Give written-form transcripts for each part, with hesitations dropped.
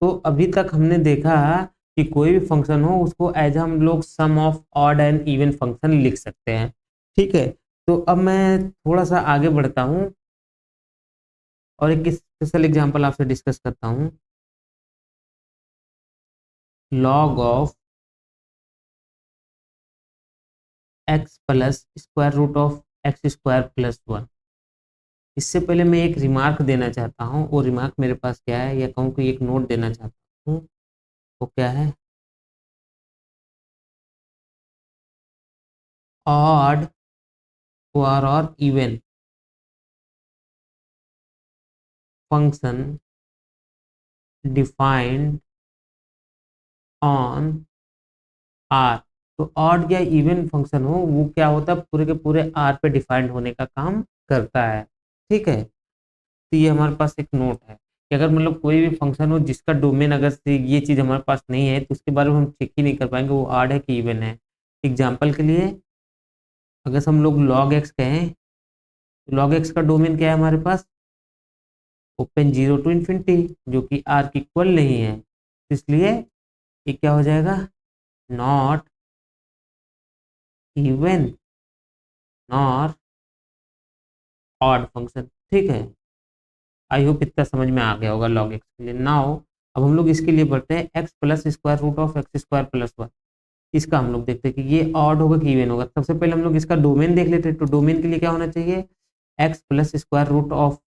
तो अभी तक हमने देखा कि कोई भी फंक्शन हो उसको एज हम लोग sum of odd and even function लिख सकते हैं। ठीक है, तो अब मैं थोड़ा सा आगे बढ़ता हूँ और एक स्पेशल एग्जांपल आपसे डिस्कस करता हूँ। Log of x plus square root of x square plus one. इससे पहले मैं एक रिमार्क देना चाहता हूँ, वो रिमार्क मेरे पास क्या है, या कहूँ कि एक नोट देना चाहता हूँ, वो क्या है, ऑड और even function defined on R. तो ऑड या इवन फंक्शन हो वो क्या होता है, पूरे के पूरे आर पे डिफाइंड होने का काम करता है। ठीक है, तो ये हमारे पास एक नोट है कि अगर मतलब कोई भी फंक्शन हो जिसका डोमेन अगर से ये चीज हमारे पास नहीं है तो उसके बारे में हम चेक ही नहीं कर पाएंगे वो ऑड है कि इवन है। एग्जाम्पल के लिए अगर हम लोग log x कहें तो log x का डोमेन क्या है हमारे पास, ओपन जीरो टू इन्फिनिटी, जो कि आर की इक्वल नहीं है, इसलिए ये क्या हो जाएगा, not even nor odd function. ठीक है, आई होप इतना समझ में आ गया होगा log x के लिए। नाउ अब हम लोग इसके लिए बढ़ते हैं x plus square root of x square plus one. इसका हम लोग देखते हैं कि ये ऑड होगा कि इवन होगा। सबसे पहले हम लोग इसका डोमेन देख लेते हैं, तो डोमेन के लिए क्या होना चाहिए, x plus square root of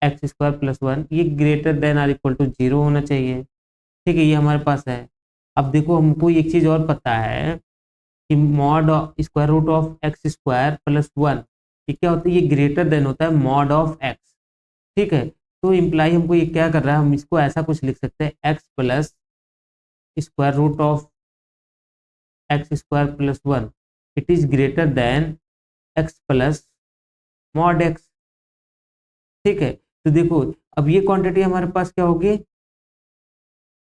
x square plus one, ये greater than or equal to zero होना चाहिए। ठीक है, ये हमारे पास है। अब देखो हमको एक चीज और पता है कि mod square root of x square plus one, ये क्या होता है, ये ग्रेटर देन होता है मॉड ऑफ एक्स। ठीक है, तो इम्प्लाई हमको ये क्या कर रहा है, हम इसको ऐसा कुछ लिख सकते हैं, x plus square root of x square plus one, it is greater than x plus mod x. ठीक है, तो देखो अब ये क्वांटिटी हमारे पास क्या होगी,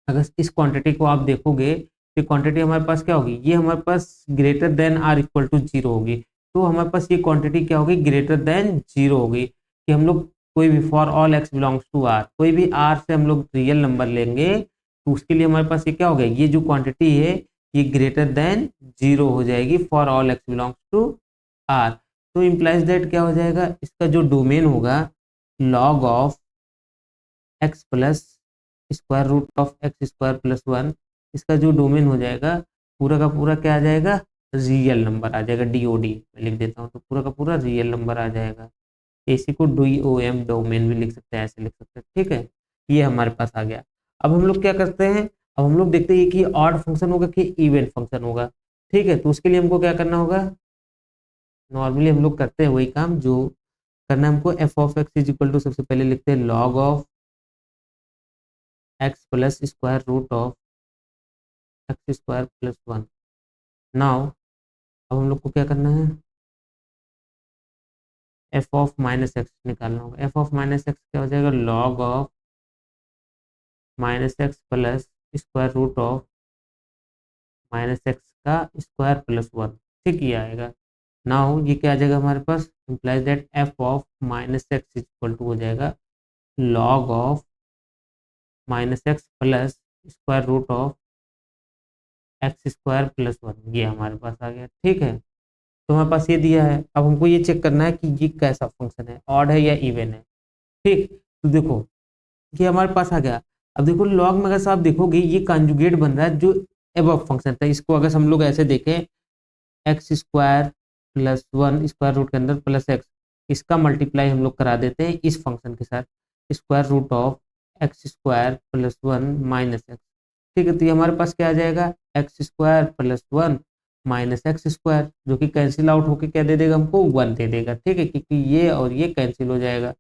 अगर इस क्वांटिटी को आप देखोगे तो क्वांटिटी हमारे पास क्या होगी, ये हमारे पास greater than or equal to zero होगी। तो हमारे पास ये क्वांटिटी क्या होगी, ग्रेटर देन जीरो होगी। कि हम लोग कोई भी for all x belongs to R, कोई भी आर से हम लोग रियल नंबर लेंगे तो उसके लिए हमारे पास ये क्या हो गया, ये जो क्वांटिटी है ये ग्रेटर देन जीरो हो जाएगी for all x belongs to R. तो इम्प्लाइज दैट क्या हो जाएगा, इसका जो डोमेन होगा log of x plus square root of x square plus one, इसका जो डोमेन हो जाएगा पूरा का पूरा क्या आ जाएगा, रियल नंबर आ जाएगा, डीओडी मैं लिख देता हूँ, तो पूरा का पूरा रियल नंबर आ जाएगा। इसी को डीओएम डोमेन भी लिख सकते हैं, ऐसे लिख सकते हैं। ठीक है, ये हमारे पास आ गया। अब हम लोग क्या करते हैं, अब हम लोग देखते हैं कि ऑड फंक्शन होगा कि इवन फंक्शन होगा। ठीक है, तो उसके लिए हमको क्या करना होगा, नॉर्मली हम लोग करते हैं वही काम जो करना है हमको, f of x is equal to सबसे पहले लिखते हैं log of x plus square root of x square plus one. Now अब हम लोग को क्या करना है, एफ ऑफ माइनस एक्स निकालना होगा। एफ ऑफ माइनस एक्स क्या हो जाएगा, log of minus x plus square root of minus x का स्क्वायर प्लस वन। ठीक, ये आएगा। नाउ ये क्या आ जाएगा हमारे पास, implies that f of minus x equal to हो जाएगा log of minus x plus square root of x square plus one, ये हमारे पास आ गया। ठीक है, तो हमारे पास ये दिया है। अब हमको ये चेक करना है कि ये कैसा फंक्शन है, ऑड है या इवन है। ठीक, तो देखो ये हमारे पास आ गया। अब देखो लॉग में अगर आप देखोगे ये कंजुगेट बन रहा है जो एबव फंक्शन था, इसको अगर हम लोग ऐसे देखें x square plus one square root के अंदर प्लस एक्स, इसका मल्टीप्लाई हम लोग करा देते हैं इस फंक्शन के साथ, square root of x square plus one minus x. ठीक है, तो ये हमारे पास क्या आ जाएगा, x square plus one minus x square, जो कि कैंसिल आउट होके क्या दे देगा हमको, वन दे देगा। ठीक है, क्योंकि ये और ये कैंसिल हो जाएगा।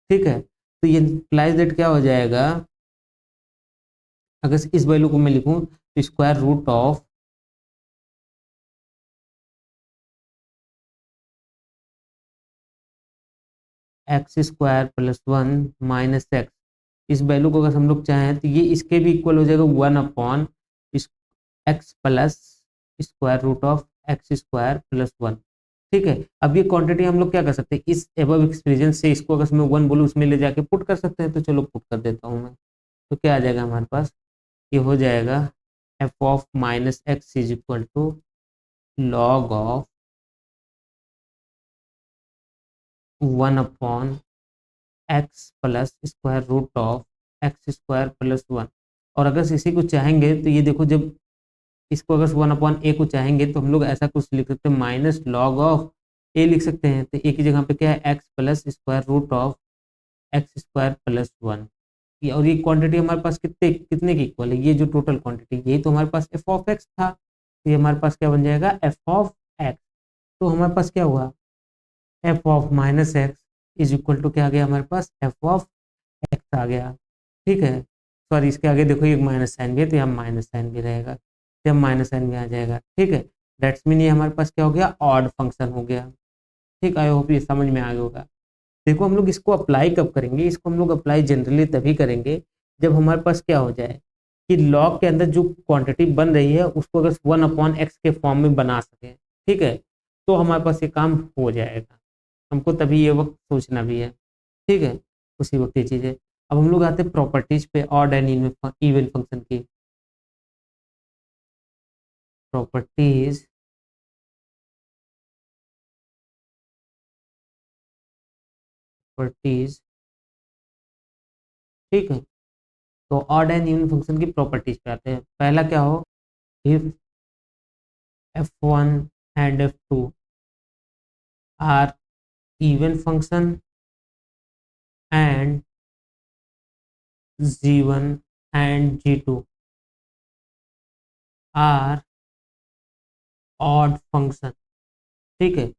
ठीक है, तो ये इम्प्लाइज दैट क्या हो जाएगा, अगर इस वैल्यू को मैं लिखूं तो square root of x square plus one minus x, इस वैल्यू को अगर हम लोग चाहें तो ये इसके भी इक्वल हो जाएगा one upon x plus square root of x square plus one. ठीक है, अब ये क्वांटिटी हम लोग क्या कर सकते हैं, इस एबव एक्सप्रेशन से इसको अगर मैं वन बोलूँ उसमें ले जाके पुट कर सकते हैं, तो चलो पुट कर देता हूँ मैं। तो क्या आ जाएगा हमारे पास, ये हो जाएगा f of minus x is equal to log of 1 upon x plus square root of x square plus 1। और अगर इसी को चाहेंगे तो ये देखो, जब इसको अगर 1 अपॉन ए को चाहेंगे तो हम लोग ऐसा कुछ लिख सकते हैं, माइनस लॉग ऑफ ए लिख सकते हैं। तो ए की जगह पे क्या है, x plus square root of x square plus 1। और ये क्वांटिटी हमारे पास कितने कितने की इक्वल है, ये जो टोटल क्वांटिटी यही तो हमारे पास एफ ऑफ एक्स था। तो ये हमारे पास क्या बन जाएगा, एफ ऑफ एक्स। तो हमारे पास क्या हुआ, f of minus x is equal to क्या आ गया हमारे पास, एफ ऑफ एक्स आ गया। ठीक है, सॉरी इसके आगे देखो एक माइनस साइन भी है तो यहाँ माइनस साइन भी रहेगा, तो यहाँ माइनस साइन भी आ जाएगा। ठीक है, दैट्स मीन ये हमारे पास क्या हो गया, ऑड फंक्शन हो गया। ठीक, आई होप ये समझ में आ गया होगा। देखो हम लोग इसको अप्लाई कब करेंगे, इसको हम लोग अप्लाई जनरली तभी करेंगे जब हमारे पास क्या हो जाए कि लॉग के अंदर जो क्वांटिटी बन रही है उसको अगर 1 अपॉन एक्स के फॉर्म में बना सके, ठीक है, तो हमारे पास ये काम हो जाएगा। हमको तभी ये वक्त सोचना भी है। ठीक है, उसी वक्त ये चीज़ है। अब हम लोग आते हैं प्रॉपर्टीज पे ऑड एंड इवन फंक्शन की। प्रॉपर्टीज प्रॉपर्टीज ठीक है, तो ऑड एंड इवन फंक्शन की प्रॉपर्टीज पे आते हैं। पहला क्या हो, if f1 and f2 are even function and g1 and g2 are odd function। ठीक है,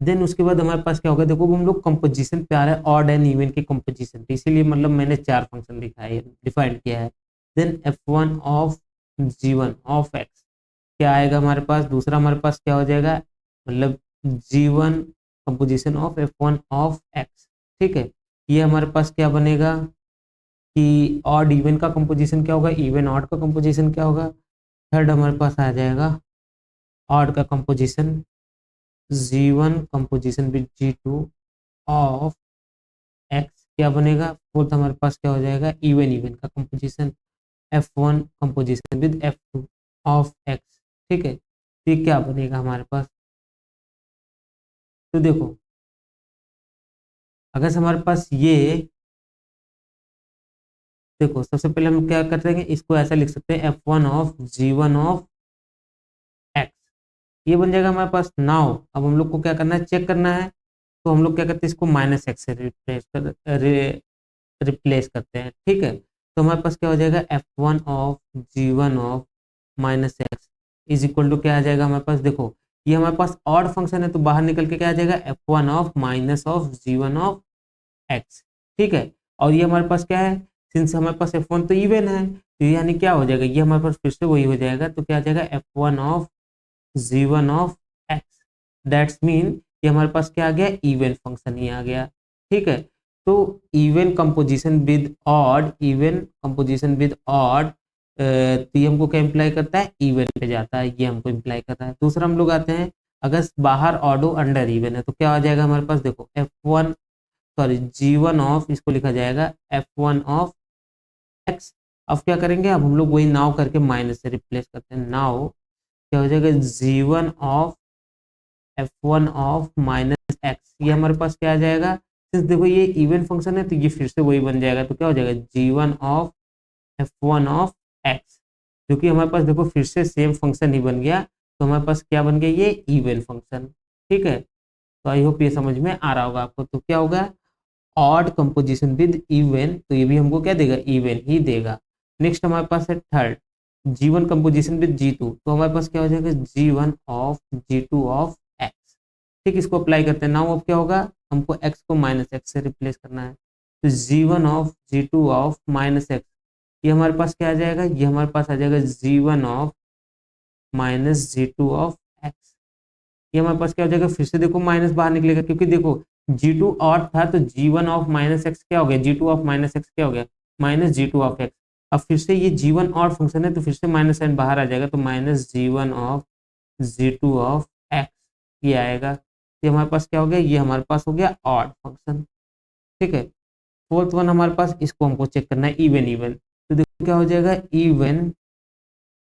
देन उसके बाद हमारे पास क्या होगा, देखो हम लोग कंपोजिशन पे आ रहे हैं, ऑड एंड इवन के कंपोजिशन पे, इसीलिए मतलब मैंने 4 फंक्शन दिखाए है, डिफाइन किया है। Then f1 of g1 of x क्या आएगा हमारे पास, दूसरा हमारे पास क्या हो जाएगा, मतलब g1 composition of f1 of x। ठीक है, ये हमारे पास क्या बनेगा कि ऑड इवन का कंपोजिशन क्या होगा, इवन ऑड का कंपोजिशन क्या होगा। थर्ड हमारे पास आ जाएगा ऑड का composition g1 composition with g2 of x क्या बनेगा। फोर्थ हमारे पास क्या हो जाएगा, इवन इवन का composition f1 composition with f2 of x। ठीक है, तो ये क्या बनेगा हमारे पास, तो देखो अगर से हमारे पास ये, देखो सबसे पहले हम क्या कर देंगे, इसको ऐसा लिख सकते हैं f1 of g1 of x, ये बन जाएगा हमारे पास। नाउ अब हम लोग को क्या करना है, चेक करना है, तो हम लोग क्या करते हैं, इसको माइनस एक्स से रिप्लेस करते हैं। ठीक है, तो हमारे पास क्या हो जाएगा, f1 of g1 of minus x is equal to क्या आ जाएगा हमारे पास, देखो ये हमारे पास ऑड फंक्शन है तो बाहर निकल के क्या आ जाएगा, f1 of minus of g1 of x। ठीक है, और ये हमारे पास क्या है, सिंस हमारे पास f1 तो इवन है, तो यानी क्या हो जाएगा, ये हमारे पास फिर से वही हो जाएगा, तो क्या आ जाएगा f1 of g1 of x। That's mean ये हमारे पास क्या आ गया, इवन फंक्शन ही आ गया। ठीक है, तो even composition with odd, even composition with odd, तो ये हमको क्या इम्प्लाई करता है, इवन पे जाता है, ये हमको इम्प्लाई करता है। दूसरा हम लोग आते हैं, अगर बाहर ऑड हो अंडर इवन है तो क्या आ जाएगा हमारे पास, देखो f1 सॉरी g1 ऑफ, इसको लिखा जाएगा f1 ऑफ x। अब क्या करेंगे, अब हम लोग वही नाउ करके माइनस से रिप्लेस करते हैं। नाउ क्या हो जाएगा, g1 of f1 of minus x, ये हमारे पास क्या आ जाएगा, सिंस देखो ये इवन फंक्शन है तो ये फिर से वही बन जाएगा, तो क्या हो जाएगा g1 of f1 of x, जो कि हमारे पास देखो फिर से सेम फंक्शन ही बन गया, तो हमारे पास क्या बन गया, ये इवन फंक्शन। ठीक है, तो आई होप ये समझ में आ रहा होगा आपको। तो क्या होगा, ऑड कंपोजिशन विद इवन, तो ये भी हमको क्या देगा, इवन ही देगा। नेक्स्ट हमारे पास है third, g1 composition with g2, तो हमारे पास क्या हो जाएगा, g1 of g2 of x। ठीक, इसको अप्लाई करते हैं। नाउ अब क्या होगा, हमको x को माइनस एक्स से रिप्लेस करना है, तो g1 of g2 of minus x, ये हमारे पास क्या आ जाएगा, ये हमारे पास आ जाएगा g1 of minus g2 of x। ये हमारे पास क्या हो जाएगा, फिर से देखो माइनस बाहर निकलेगा, क्योंकि देखो g2 ऑड था तो g1 ऑफ माइनस एक्स क्या हो गया, g2 ऑफ माइनस एक्स क्या हो गया, माइनस g2 ऑफ x। अब फिर से ये g1 ऑड फंक्शन है तो फिर से माइनस साइन बाहर आ जाएगा, तो minus g1 of g2 of x ये आएगा। ये हमारे पास क्या हो गया, ये हमारे पास हो गया ऑड फंक्शन। ठीक है, फोर्थ वन हमारे पास, इसको हमको चेक करना है इवन इवन, तो देखो क्या हो जाएगा, even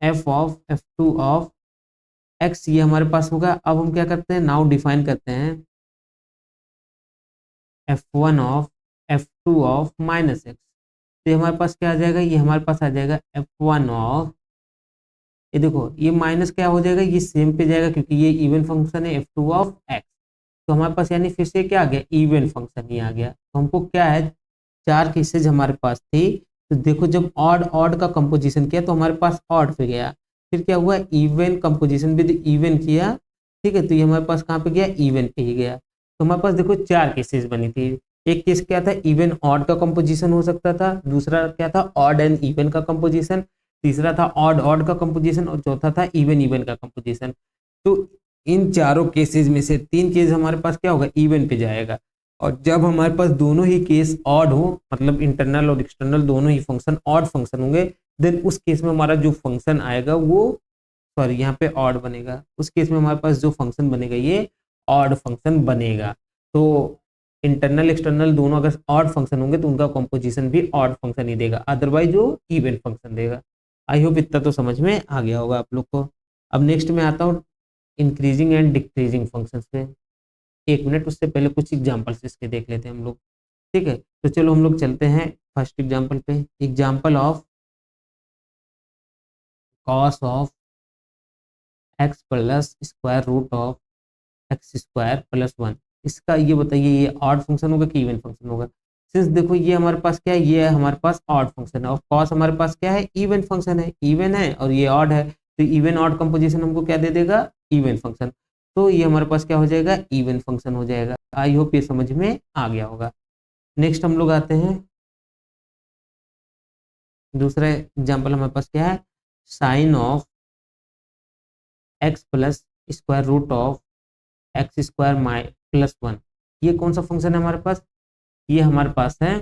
F of F two of x, ये हमारे पास होगा। अब हम क्या करते हैं, नाउ डिफाइन करते हैं F one of F two of minus x. तो ये हमारे पास क्या आ जाएगा, ये हमारे पास आ जाएगा एफ वन ऑफ, ये देखो ये माइनस क्या हो जाएगा, ये सेम पे जाएगा क्योंकि ये इवन फंक्शन है, एफ टू ऑफ एक्स। तो हमारे पास यानी फिर से क्या आ गया, इवन फंक्शन ही आ गया। तो हमको क्या है, चार केसेज हमारे पास थी। तो देखो जब ऑड ऑड का कंपोजिशन किया तो हमारे पास ऑड पे गया, फिर क्या हुआ, इवन कंपोजिशन विद इवन किया, ठीक है, तो ये हमारे पास कहाँ पे गया, इवन पे ही गया। तो हमारे पास देखो चार केसेस बनी थी। एक केस क्या था, इवन ऑड का कंपोजिशन हो सकता था, दूसरा क्या था, ऑड एंड इवन का कंपोजिशन, तीसरा था ऑड ऑड का कंपोजिशन, और चौथा था इवन इवन का कंपोजिशन। तो इन चारों केसेस में से तीन केस हमारे पास क्या होगा, इवन पे जाएगा। और जब हमारे पास दोनों ही केस ऑड हो, मतलब इंटरनल और एक्सटर्नल दोनों ही फंक्शन ऑड फंक्शन होंगे, देन उस केस में हमारा जो फंक्शन आएगा वो, सॉरी यहाँ पे ऑड बनेगा, उस केस में हमारे पास जो फंक्शन बनेगा ये ऑड फंक्शन बनेगा। तो इंटरनल एक्सटर्नल दोनों अगर ऑड फंक्शन होंगे तो उनका कॉम्पोजिशन भी ऑड फंक्शन ही देगा, अदरवाइज वो इवन फंक्शन देगा। आई होप इतना तो समझ में आ गया होगा आप लोग को। अब नेक्स्ट में आता हूँ इंक्रीजिंग एंड डिक्रीजिंग फंक्शंस पे। एक मिनट, उससे पहले कुछ एग्जांपल्स इसके देख लेते हैं हम लोग, ठीक है। तो चलो हम लोग चलते हैं फर्स्ट एग्जांपल पे। Example of cos of x plus square root of x square plus one. इसका ये बताइए, ये ऑड फंक्शन होगा कि इवन फंक्शन होगा। सिंस देखो ये हमारे पास क्या है, ये है हमारे पास ऑड फंक्शन है, और कॉस हमारे पास क्या है, इवन फंक्शन है, इवन है और ये ऑड है, तो इवन ऑड कंपोजिशन हमको क्या दे देगा, इवन फंक्शन। तो ये हमारे पास क्या हो जाएगा, इवन फंक्शन हो जाएगा। आई होप ये समझ में आ गया होगा। नेक्स्ट हम लोग आते हैं, दूसरा एग्जाम्पल हमारे पास क्या है, sine of x plus square root of x square माइ प्लस वन। ये कौन सा फंक्शन है हमारे पास, ये हमारे पास है,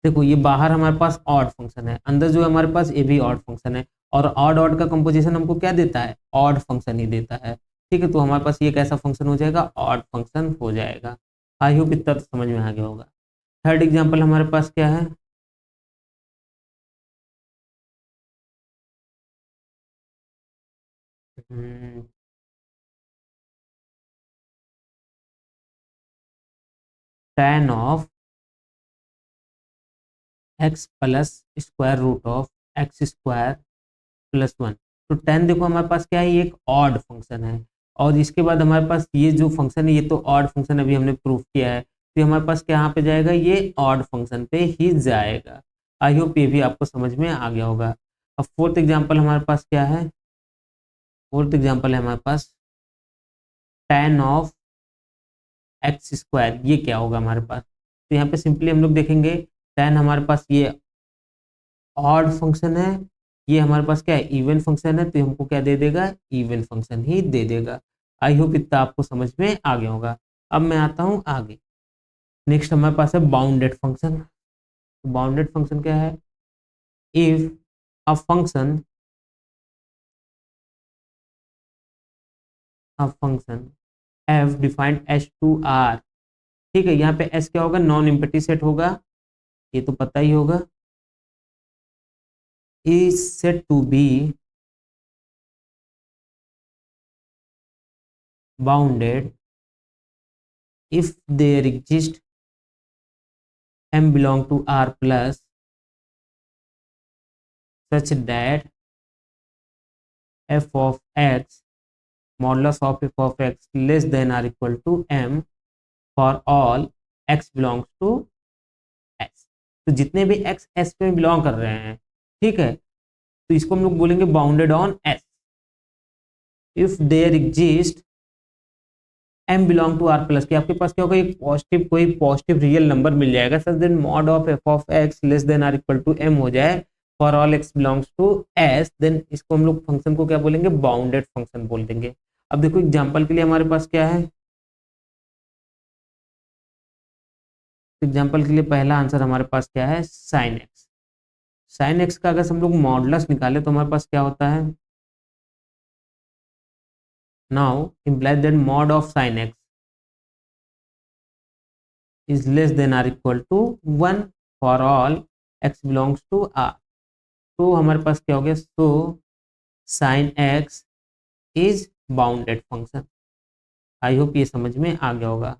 देखो ये बाहर हमारे पास ऑड फंक्शन है, अंदर जो है हमारे पास ये भी ऑड फंक्शन है, और ऑड ऑड का कंपोजिशन हमको क्या देता है, ऑड फंक्शन ही देता है, ठीक है। तो हमारे पास ये कैसा फंक्शन हो जाएगा, ऑड फंक्शन हो जाएगा। आई होप इतना तो समझ में आ गया होगा। थर्ड एग्जाम्पल हमारे पास क्या है, tan of x plus square root of x square plus one. तो tan देखो हमारे पास क्या है, ये एक ऑड फंक्शन है, और इसके बाद हमारे पास ये जो फंक्शन है ये तो ऑड फंक्शन अभी हमने प्रूफ किया है, तो हमारे पास क्या यहाँ पे जाएगा, ये ऑड फंक्शन पे ही जाएगा। आई होप ये भी आपको समझ में आ गया होगा। अब फोर्थ एग्जाम्पल हमारे पास क्या है, फोर्थ एग्जाम्पल है हमारे पास tan ऑफ एक्स स्क्वायर, ये क्या होगा हमारे पास। तो यहाँ पे सिंपली हम लोग देखेंगे, tan हमारे पास ये ऑड फंक्शन है, ये हमारे पास क्या है, इवन फंक्शन है, तो हमको क्या दे देगा, इवन फंक्शन ही दे देगा। आई होप इतना आपको समझ में आ गया होगा। अब मैं आता हूँ आगे, नेक्स्ट हमारे पास है बाउंडेड फंक्शन। बाउंडेड फंक्शन क्या है, if a function f defined h to R, ठीक है, यहाँ पे s क्या होगा, नॉन एम्प्टी सेट होगा, ये तो पता ही होगा, is said to be bounded if there exist m belong to r plus such that f of x modulus of f of x less than or equal to m for all x belongs to s। तो जितने भी x s पे belong कर रहे हैं, ठीक है, तो इसको हम लोग बोलेंगे bounded on s if there exist m belong to r plus, कि आपके पास क्या होगा, एक पॉजिटिव कोई पॉजिटिव रियल नंबर मिल जाएगा, such then mod of f of x less than or equal to m हो जाए for all x belongs to s, then इसको हम लोग फंक्शन को क्या बोलेंगे, बाउंडेड फंक्शन बोल देंगे। अब देखो एग्जांपल के लिए हमारे पास क्या है, एग्जांपल के लिए पहला आंसर हमारे पास क्या है, साइन एक्स। साइन एक्स का अगर हम लोग मॉडुलस निकाले तो हमारे पास क्या होता है, now implies that mod of sine x is less than or equal to 1 for all x belongs to r। तो हमारे पास क्या हो गया, so sine x is bounded function. I hope ये समझ में आ गया होगा।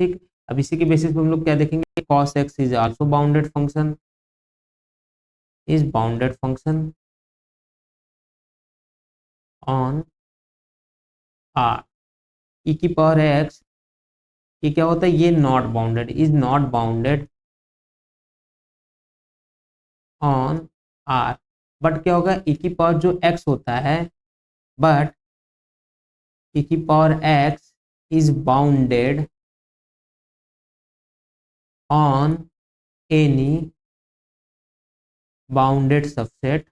ठीक, अब इसी के बेसिस पे हम लोग क्या देखेंगे, cos x is also bounded function, is bounded function on r। e की पावर x, ये क्या होता है, ये not bounded, is not bounded on r। But क्या होगा, e की पावर जो x होता है, बट e की power x is bounded on any bounded subset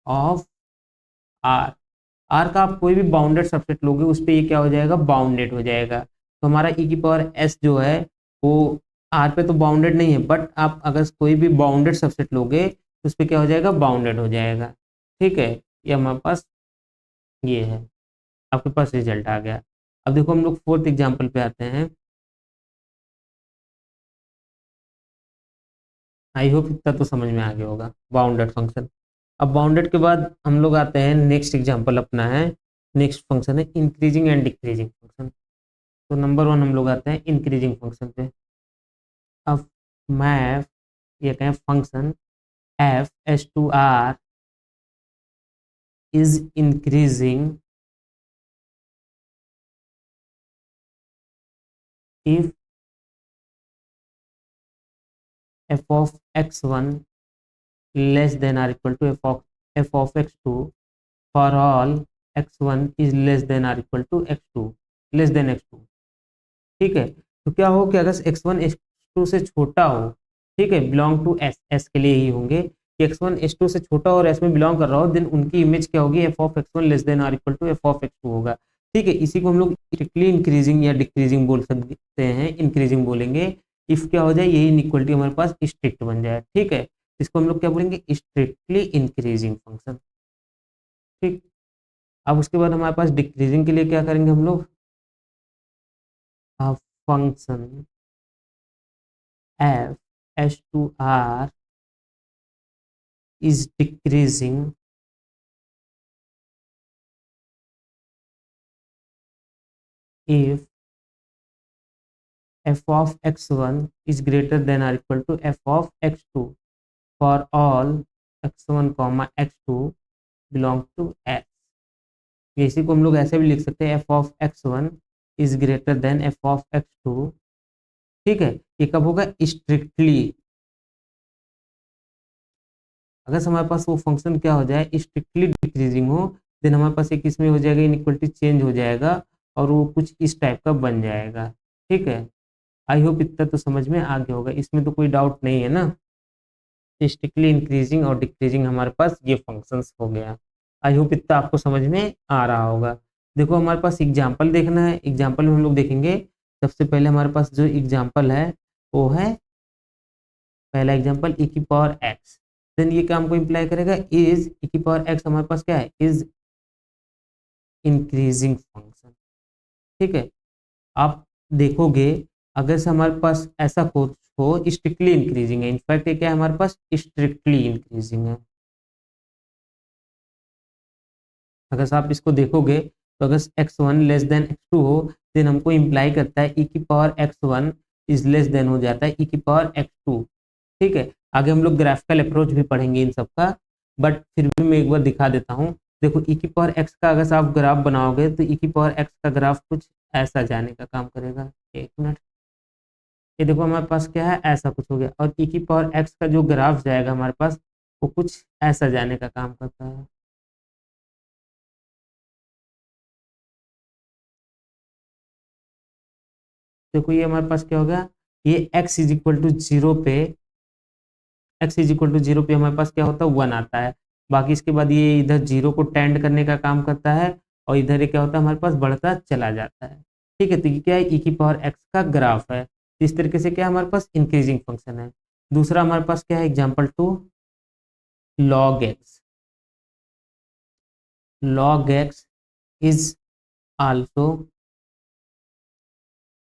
of r। r का आप कोई भी बाउंडेड सबसेट लोगे उस पर ये क्या हो जाएगा, बाउंडेड हो जाएगा। तो हमारा e की पावर s जो है वो r पे तो बाउंडेड नहीं है, बट आप अगर कोई भी बाउंडेड सबसेट लोगे तो उस पर क्या हो जाएगा, बाउंडेड हो जाएगा। ठीक है, ये हमारे पास ये है, आपके पास रिजल्ट आ गया। अब देखो हम लोग फोर्थ एग्जाम्पल पे आते हैं। आई होप इतना तो समझ में आ गया होगा, बाउंडेड फंक्शन। अब बाउंडेड के बाद हम लोग आते हैं, नेक्स्ट एग्जाम्पल अपना है, नेक्स्ट फंक्शन है इंक्रीजिंग एंड डिक्रीजिंग फंक्शन। तो नंबर वन हम लोग आते हैं इंक्रीजिंग फंक्शन पे। अब मैं ये कहें function f h to R is increasing if f of x one less than or equal to f of x two for all x one is less than or equal to x two, less than x two. ठीक है, तो क्या हो कि अगर x one x to से छोटा हो, ठीक है, बिलोंग टू एस, एस के लिए ही होंगे कि एक्स वन एस टू से छोटा और एस में बिलोंग कर रहा हो, देन उनकी इमेज क्या होगी, f of x one less than or equal to f of x two होगा। ठीक है, इसी को हम लोग स्ट्रिक्टली इंक्रीजिंग या डिक्रीजिंग बोल सकते हैं, इंक्रीजिंग बोलेंगे इफ क्या हो जाए, यही इनइक्वलिटी हमारे पास स्ट्रिक्ट बन जाए। ठीक है, इसको हम लोग क्या बोलेंगे, स्ट्रिक्टली इंक्रीजिंग फंक्शन। ठीक, अब उसके बाद हमारे पास डिक्रीजिंग के लिए क्या करेंगे हम लोग, function f h to R is decreasing if f of x1 is greater than or equal to f of x2 for all x1 comma x2 belong to s। इसी को हम लोग ऐसे भी लिख सकते हैं, f of x1 is greater than f of x2। ठीक है, ये कब होगा, स्ट्रिक्टली, अगर हमारे पास वो फंक्शन क्या हो जाए, स्ट्रिक्टली डिक्रीजिंग हो, देन हमारे पास एक इसमें हो जाएगा, इनइक्वलिटी चेंज हो जाएगा और वो कुछ इस टाइप का बन जाएगा। ठीक है, आई होप इतना तो समझ में आ गया होगा, इसमें तो कोई डाउट नहीं है ना। स्ट्रिक्टली इंक्रीजिंग और डिक्रीजिंग हमारे पास ये फंक्शंस हो गया। आई होप इतना आपको समझ में आ रहा होगा। देखो हमारे पास एग्जाम्पल देखना है, एग्जाम्पल में हम लोग देखेंगे, सबसे पहले हमारे पास जो एग्जाम्पल है वो है पहला एग्जाम्पल ई की पावर एक्स। देन ये क्या हमको इंप्लाई करेगा, इज ई की पावर एक्स हमारे पास क्या है, इज इंक्रीजिंग फंक्शन। ठीक है, आप देखोगे अगर से हमारे पास ऐसा कुछ हो, स्ट्रिक्टली इंक्रीजिंग है, इनफैक्ट ये क्या है हमारे पास, स्ट्रिक्टली इंक्रीजिंग है। अगर से आप इसको देखोगे तो अगर x one less than x two हो, देन हमको इम्प्लाई करता है ई की power x one is less than हो जाता है ई की पावर एक्स टू। ठीक है, आगे हम लोग ग्राफिकल अप्रोच भी पढ़ेंगे इन सब का, बट फिर भी मैं एक बार दिखा देता हूँ। देखो ई की पावर एक्स का अगर आप ग्राफ बनाओगे तो ई की पावर एक्स का ग्राफ कुछ ऐसा जाने का काम करेगा। एक मिनट, ये देखो हमारे पास क्या है, ऐसा कुछ हो गया, और ई की पावर एक्स का जो ग्राफ जाएगा हमारे पास वो कुछ ऐसा जाने का काम करता है। देखो ये हमारे पास क्या हो गया, ये x is equal to zero पे, x is equal to zero पे हमारे पास क्या होता है, वन आता है। बाकी इसके बाद ये इधर जीरो को टेंड करने का काम करता है और इधर ये क्या होता है हमारे पास बढ़ता चला जाता है। ठीक है, तो ये क्या है, ई की पावर एक्स का ग्राफ है। तो इस तरीके से क्या हमारे पास इंक्रीजिंग फंक्शन है। दूसरा हमारे पास क्या है, example two log x. log x is also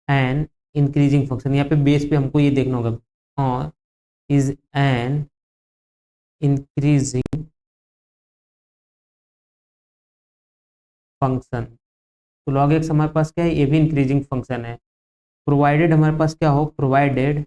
an increasing function, यहाँ पे बेस पे हमको ये देखना होगा, और इज एन इंक्रीजिंग फंक्शन। तो लॉग एक्स हमारे पास क्या है, ये भी इंक्रीजिंग फंक्शन है। प्रोवाइडेड हमारे पास क्या हो, provided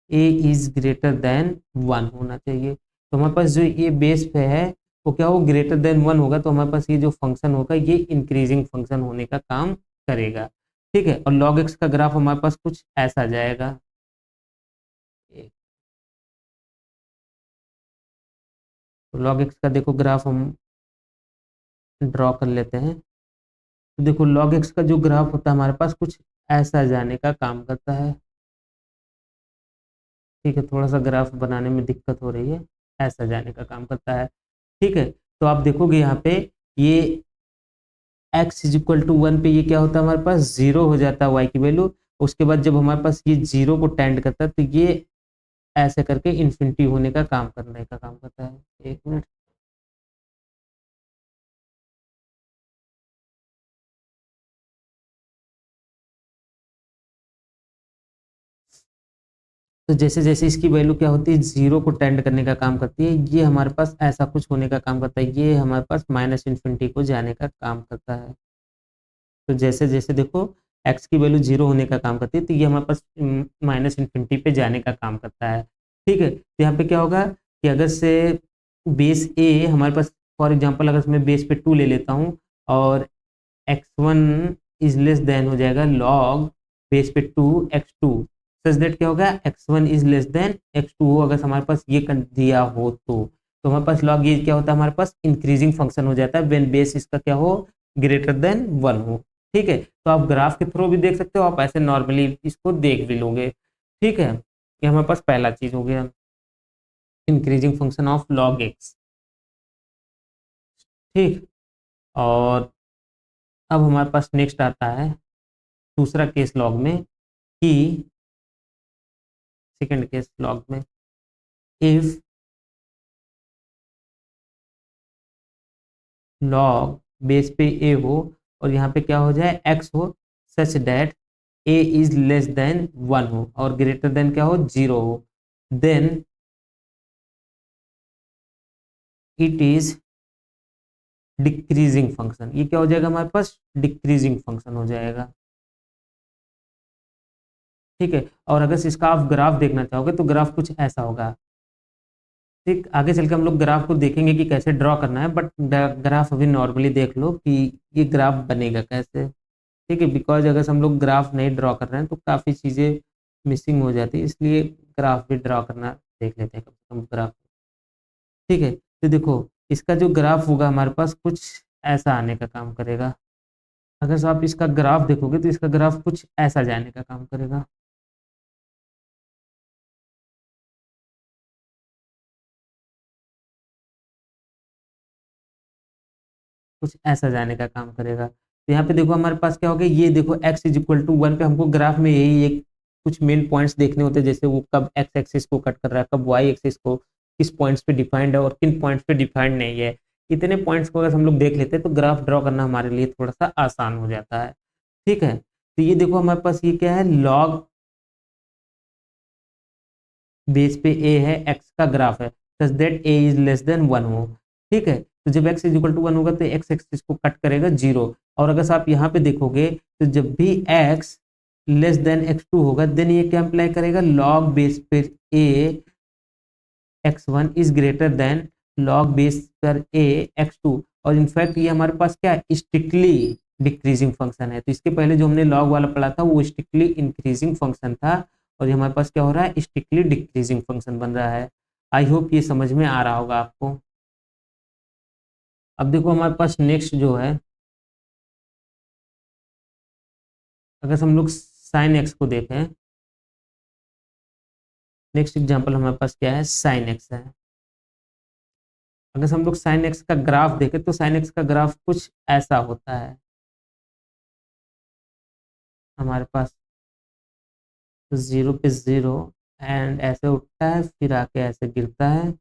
A is greater then 1 होना चाहिए। तो हमारे पास जो ये बेस पे है वो क्या हो, ग्रेटर देन 1 होगा, तो हमारे पास ये जो फंक्शन होगा ये इंक्रीजिंग फंक्शन होने का काम करेगा। ठीक है, और log x का ग्राफ हमारे पास कुछ ऐसा जाएगा। तो log x का देखो ग्राफ हम ड्रॉ कर लेते हैं। तो देखो log x का जो ग्राफ होता है हमारे पास कुछ ऐसा जाने का काम करता है। ठीक है, थोड़ा सा ग्राफ बनाने में दिक्कत हो रही है, ऐसा जाने का काम करता है। ठीक है, तो आप देखोगे यहाँ पे ये x इज इक्वल टू 1 पे ये क्या होता है, हमारे पास जीरो हो जाता है y की वैल्यू। उसके बाद जब हमारे पास ये जीरो को टेंड करता है तो ये ऐसे करके इन्फिनिटी होने का काम करने का काम करता है। एक मिनट, तो जैसे जैसे इसकी वैल्यू क्या होती है, जीरो को टेंड करने का काम करती है, ये हमारे पास ऐसा कुछ होने का काम करता है, ये हमारे पास माइनस इन्फिनिटी को जाने का काम करता है। तो जैसे जैसे देखो x की वैल्यू जीरो होने का काम करती है, तो ये हमारे पास माइनस इन्फिनिटी पे जाने का काम करता है। ठीक है, तो यहाँ पे क्या होगा कि अगर से बेस ए हमारे पास, फॉर एग्जांपल अगर मैं बेस पे 2 ले लेता हूँ और x1 इज लेस देन हो जाएगा log बेस पे 2 x2, सच दैट क्या होगा, x1 is less then x2 हो, अगर हमारे पास ये दिया हो तो हमारे पास log ये क्या होता है, हमारे पास इंक्रीजिंग फंक्शन हो जाता है व्हेन बेस इसका क्या हो, ग्रेटर देन 1 हो। ठीक है, तो आप ग्राफ के थ्रू भी देख सकते हो, आप ऐसे नॉर्मली इसको देख भी लोगे। ठीक है, ये हमारे पास पहला चीज हो गया, increasing function of log x। ठीक, और अब हमारे पास नेक्स्ट आता है दूसरा केस लॉग में, कि सेकंड केस लॉग में, इफ लॉग बेस पे ए हो और यहाँ पे क्या हो जाए, x हो, such that a is less than 1 हो और ग्रेटर देन क्या हो, 0 हो, then it is decreasing function. ये क्या हो जाएगा, हमारे पास डिक्रीजिंग फंक्शन हो जाएगा। ठीक है, और अगर इसका आप ग्राफ देखना चाहोगे तो ग्राफ कुछ ऐसा होगा। ठीक, आगे चल के हम लोग ग्राफ को देखेंगे कि कैसे ड्रॉ करना है, बट ग्राफ अभी नॉर्मली देख लो कि ये ग्राफ बनेगा कैसे। ठीक है, बिकॉज अगर हम लोग ग्राफ नहीं ड्रॉ कर रहे हैं तो काफ़ी चीज़ें मिसिंग हो जाती है, इसलिए ग्राफ भी ड्रॉ करना देख लेते हैं कम से कम ग्राफ। ठीक है, तो देखो इसका जो ग्राफ होगा हमारे पास कुछ ऐसा आने का काम करेगा। अगर आप इसका ग्राफ देखोगे तो इसका ग्राफ कुछ ऐसा जाने का काम करेगा। कुछ ऐसा जाने का काम करेगा। तो यहाँ पे देखो हमारे पास क्या हो गया, ये देखो x इज इक्वल टू 1 पे हमको ग्राफ में यही एक कुछ मेन पॉइंट्स देखने होते हैं, जैसे वो कब x एक्सिस को कट कर रहा है, कब y एक्सिस को, किस पॉइंट्स पे डिफाइंड है और किन पॉइंट्स पे डिफाइंड नहीं है। इतने पॉइंट्स को अगर हम लोग देख लेते हैं तो ग्राफ ड्रॉ करना हमारे लिए थोड़ा सा आसान हो जाता है। ठीक है, तो ये देखो हमारे पास ये क्या है, लॉग बेस पे ए है, एक्स का ग्राफ है, such that A is less than 1 हो। ठीक है, तो जब एक्स इज इक्वल टू 1 होगा तो एक्स एक्सिस को कट करेगा 0, और अगर आप यहाँ पे देखोगे तो जब भी एक्स लेस देन x2 होगा देन ये क्या अप्लाई करेगा, लॉग बेस पे ए x1 is greater then log base पर ए x2। और इनफैक्ट ये हमारे पास क्या है, स्ट्रिक्टली डिक्रीजिंग फंक्शन है। तो इसके पहले जो हमने लॉग वाला पढ़ा था वो स्ट्रिक्टली इंक्रीजिंग फंक्शन था, और ये हमारे पास क्या हो रहा है, स्ट्रिक्टली डिक्रीजिंग फंक्शन बन रहा है। आई होप ये समझ में आ रहा होगा आपको। अब देखो हमारे पास नेक्स्ट जो है, अगर हम लोग साइन एक्स को देखें, नेक्स्ट एग्जांपल हमारे पास क्या है, साइन एक्स है। अगर हम लोग साइन एक्स का ग्राफ देखें तो साइन एक्स का ग्राफ कुछ ऐसा होता है हमारे पास, जीरो पे जीरो एंड ऐसे उठता है, फिर आके ऐसे गिरता है,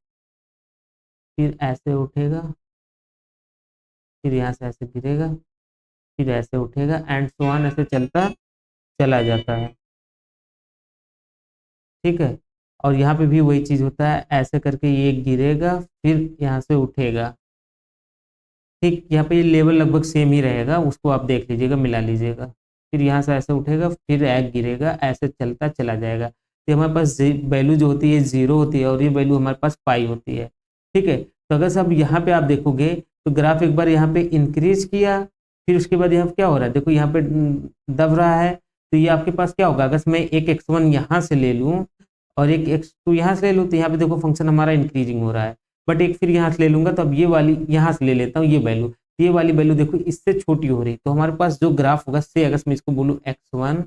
फिर ऐसे उठेगा, फिर यहाँ से ऐसे गिरेगा, फिर ऐसे उठेगा एंड सो ऑन, ऐसे चलता चला जाता है। ठीक है, और यहाँ पे भी वही चीज होता है, ऐसे करके ये गिरेगा फिर यहाँ से उठेगा। ठीक, यहाँ पे ये लेवल लगभग सेम ही रहेगा, उसको आप देख लीजिएगा, मिला लीजिएगा। फिर यहाँ से ऐसे उठेगा, फिर एग गिरेगा, ऐसे चलता चला जाएगा। तो हमारे पास वैल्यू जो होती है 0 होती है, और ये वैल्यू हमारे पास पाई होती है। ठीक है, तो अगर सब यहाँ पे आप देखोगे तो ग्राफ एक बार यहाँ पे इंक्रीज किया, फिर उसके बाद यहाँ क्या हो रहा है, देखो यहाँ पे दब रहा है। तो ये आपके पास क्या होगा, अगर मैं एक x1 यहाँ से ले लूँ और एक x2 यहाँ से ले लूँ, तो यहाँ पे देखो फंक्शन हमारा इंक्रीजिंग हो रहा है। बट एक फिर यहाँ से ले लूंगा, तो अब ये वाली यहाँ से ले लेता हूँ, ये वाली वैल्यू देखो इससे छोटी हो रही। तो हमारे पास जो ग्राफ होगा, से अगर मैं इसको बोलूँ x1,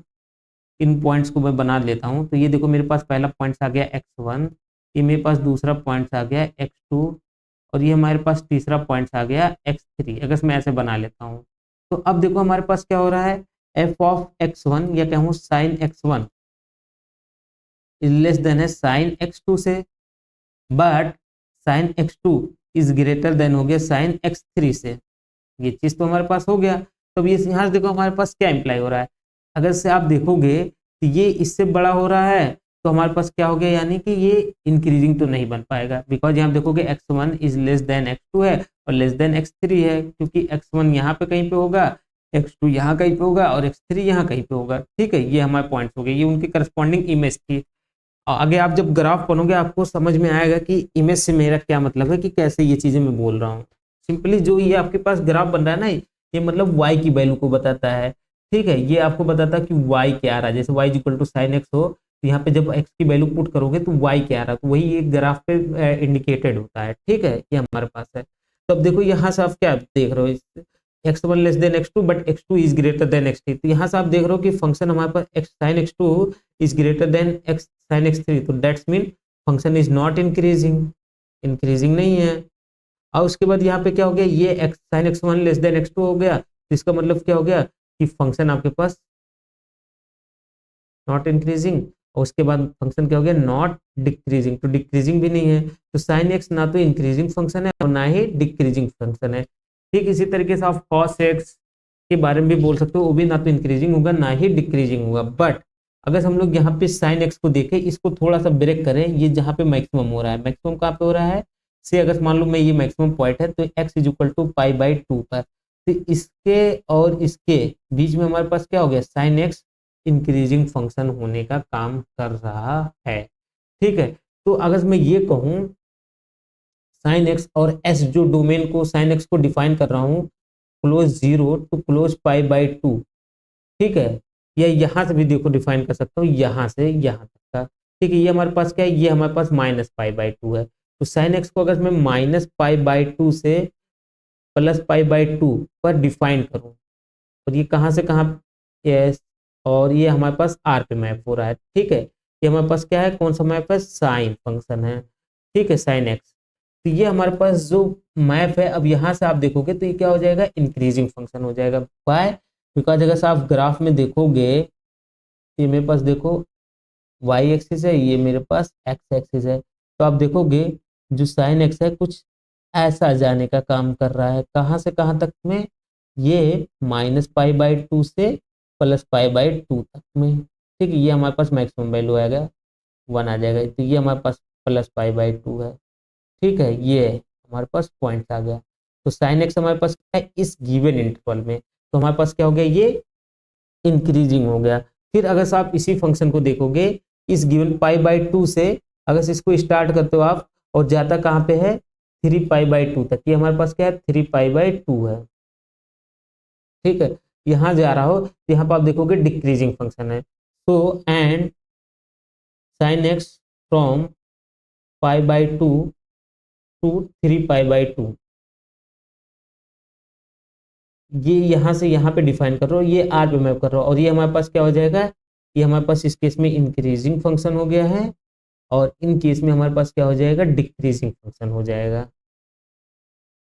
इन पॉइंट्स को मैं बना लेता हूँ, तो ये देखो मेरे पास पहला पॉइंट आ गया x1, ये मेरे पास दूसरा पॉइंट आ गया x2, और ये हमारे पास तीसरा पॉइंट आ गया x3। अगर मैं ऐसे बना लेता हूँ, तो अब देखो हमारे पास क्या हो रहा है, f ऑफ x1 या कहूँ sine x1 is less than है साइन x2 से, but sine x2 is greater than हो गया साइन x3 से। ये चीज तो हमारे पास हो गया। तो ये यहाँ से देखो हमारे पास क्या इंप्लाई हो रहा है, अगर से आप देखोगे तो ये इससे बड़ा हो रहा है, तो हमारे पास क्या हो गया, यानी कि ये इंक्रीजिंग तो नहीं बन पाएगा, बिकॉज यहाँ देखोगे x1 is less then x2 है और लेस देन x3 है, क्योंकि x1 यहाँ पे कहीं पे होगा, x2 यहाँ कहीं पे होगा और x3 यहाँ कहीं पे होगा। ठीक है, ये हमारे पॉइंट्स हो गए, ये उनकी करस्पॉन्डिंग इमेज थी। आगे आप जब ग्राफ बनोगे आपको समझ में आएगा कि इमेज से मेरा क्या मतलब है, कि कैसे ये चीजें मैं बोल रहा हूँ। सिंपली जो ये आपके पास ग्राफ बन रहा है ना, ये मतलब y की वैल्यू को बताता है। ठीक है, ये आपको बताता है कि y क्या आ रहा है, जैसे y equal to sine x हो, तो यहाँ पे जब x की वैल्यू पुट करोगे तो y क्या आ रहा है, तो वही एक ग्राफ पे इंडिकेटेड होता है। ठीक है, ये हमारे पास है। तो अब देखो यहाँ से आप क्या देख रहे हो, x1 less than x2 but x2 is greater then x3। तो यहाँ से आप देख रहे हो कि फंक्शन हमारे पास x sin x2 is greater then x sin x3, तो that's mean function is not increasing, increasing नहीं है। और उसके बाद यहाँ पे क्या हो गया, ये x sin x1 less than x2 हो गया, तो इसका मतलब क्या हो गया कि फंक्शन आपके पास नॉट इंक्रीजिंग, और उसके बाद फंक्शन क्या हो गया, नॉट डिक्रीजिंग, तो डिक्रीजिंग भी नहीं है। तो साइन एक्स ना तो इंक्रीजिंग फंक्शन है और ना ही डिक्रीजिंग फंक्शन है। ठीक इसी तरीके से आप कॉस एक्स के बारे में भी बोल सकते हो, वो भी ना तो इंक्रीजिंग होगा ना ही डिक्रीजिंग होगा। बट अगर हम लोग यहाँ पे साइन एक्स को देखें, इसको थोड़ा सा ब्रेक करें, ये जहाँ पे मैक्सिमम हो रहा है, मैक्सिमम कहाँ पे हो रहा है, से अगर मान लो मैं ये मैक्सिमम पॉइंट है, तो x is equal to pi by 2 पर, तो इसके और इसके बीच में हमारे पास क्या हो गया, साइन एक्स इंक्रीजिंग फंक्शन होने का काम कर रहा है। ठीक है, तो अगर मैं ये कहूं साइन एक्स और एस, जो डोमेन को साइन एक्स को डिफाइन कर रहा हूं close 0 to close pi by 2, ठीक है, या यहां से भी देखो डिफाइन कर सकता हूँ, यहां से यहां तक का। ठीक है, ये हमारे पास क्या है, ये हमारे पास माइनस पाई बाई 2 है, तो साइन एक्स को अगर मैं माइनस पाई बाई 2 से प्लस पाई बाई 2 पर डिफाइन करूं, और ये कहाँ से कहाँ, एस, और ये हमारे पास आर पे मैप हो रहा है। ठीक है, ये हमारे पास क्या है, कौन सा मैप है, साइन फंक्शन है। ठीक है, साइन एक्स, तो ये हमारे पास जो मैप है, अब यहाँ से आप देखोगे तो ये क्या हो जाएगा, इंक्रीजिंग फंक्शन हो जाएगा। बाय, बिकॉज अगर आप ग्राफ में देखोगे, ये मेरे पास देखो वाई एक्सिस है, ये मेरे पास एक्स एक्सिस है, तो आप देखोगे जो साइन एक्स है कुछ ऐसा जाने का काम कर रहा है, कहाँ से कहाँ तक में, ये माइनस पाई बाई 2 से प्लस पाई बाई 2 तक में। ठीक है, ये हमारे पास मैक्सिमम वैल्यू आएगा, 1 आ जाएगा, तो ये हमारे पास प्लस पाई बाई 2 है। ठीक है, ये हमारे पास पॉइंट आ गया। तो साइन एक्स हमारे पास क्या है, इस गिवन इंटरवल में, तो हमारे पास क्या हो गया, ये इंक्रीजिंग हो गया। फिर अगर आप इसी फंक्शन को देखोगे, इस गिवन पाई बाई 2 से अगर इसको स्टार्ट करते हो आप, और जाता कहाँ पे है, 3 पाई बाई 2 तक, ये हमारे पास क्या है, 3 पाई बाई 2 है। ठीक है, यहाँ जा रहा हो तो यहाँ पर आप देखोगे डिक्रीजिंग फंक्शन है। तो and sine x from pi by 2 to 3 pi by 2, ये यहाँ से यहाँ पे डिफाइन कर रहा हो, ये आर पे मैप कर रहा हो, और ये हमारे पास क्या हो जाएगा, ये हमारे पास इस केस में इंक्रीजिंग फंक्शन हो गया है, और इन केस में हमारे पास क्या हो जाएगा, डिक्रीजिंग फंक्शन हो जाएगा।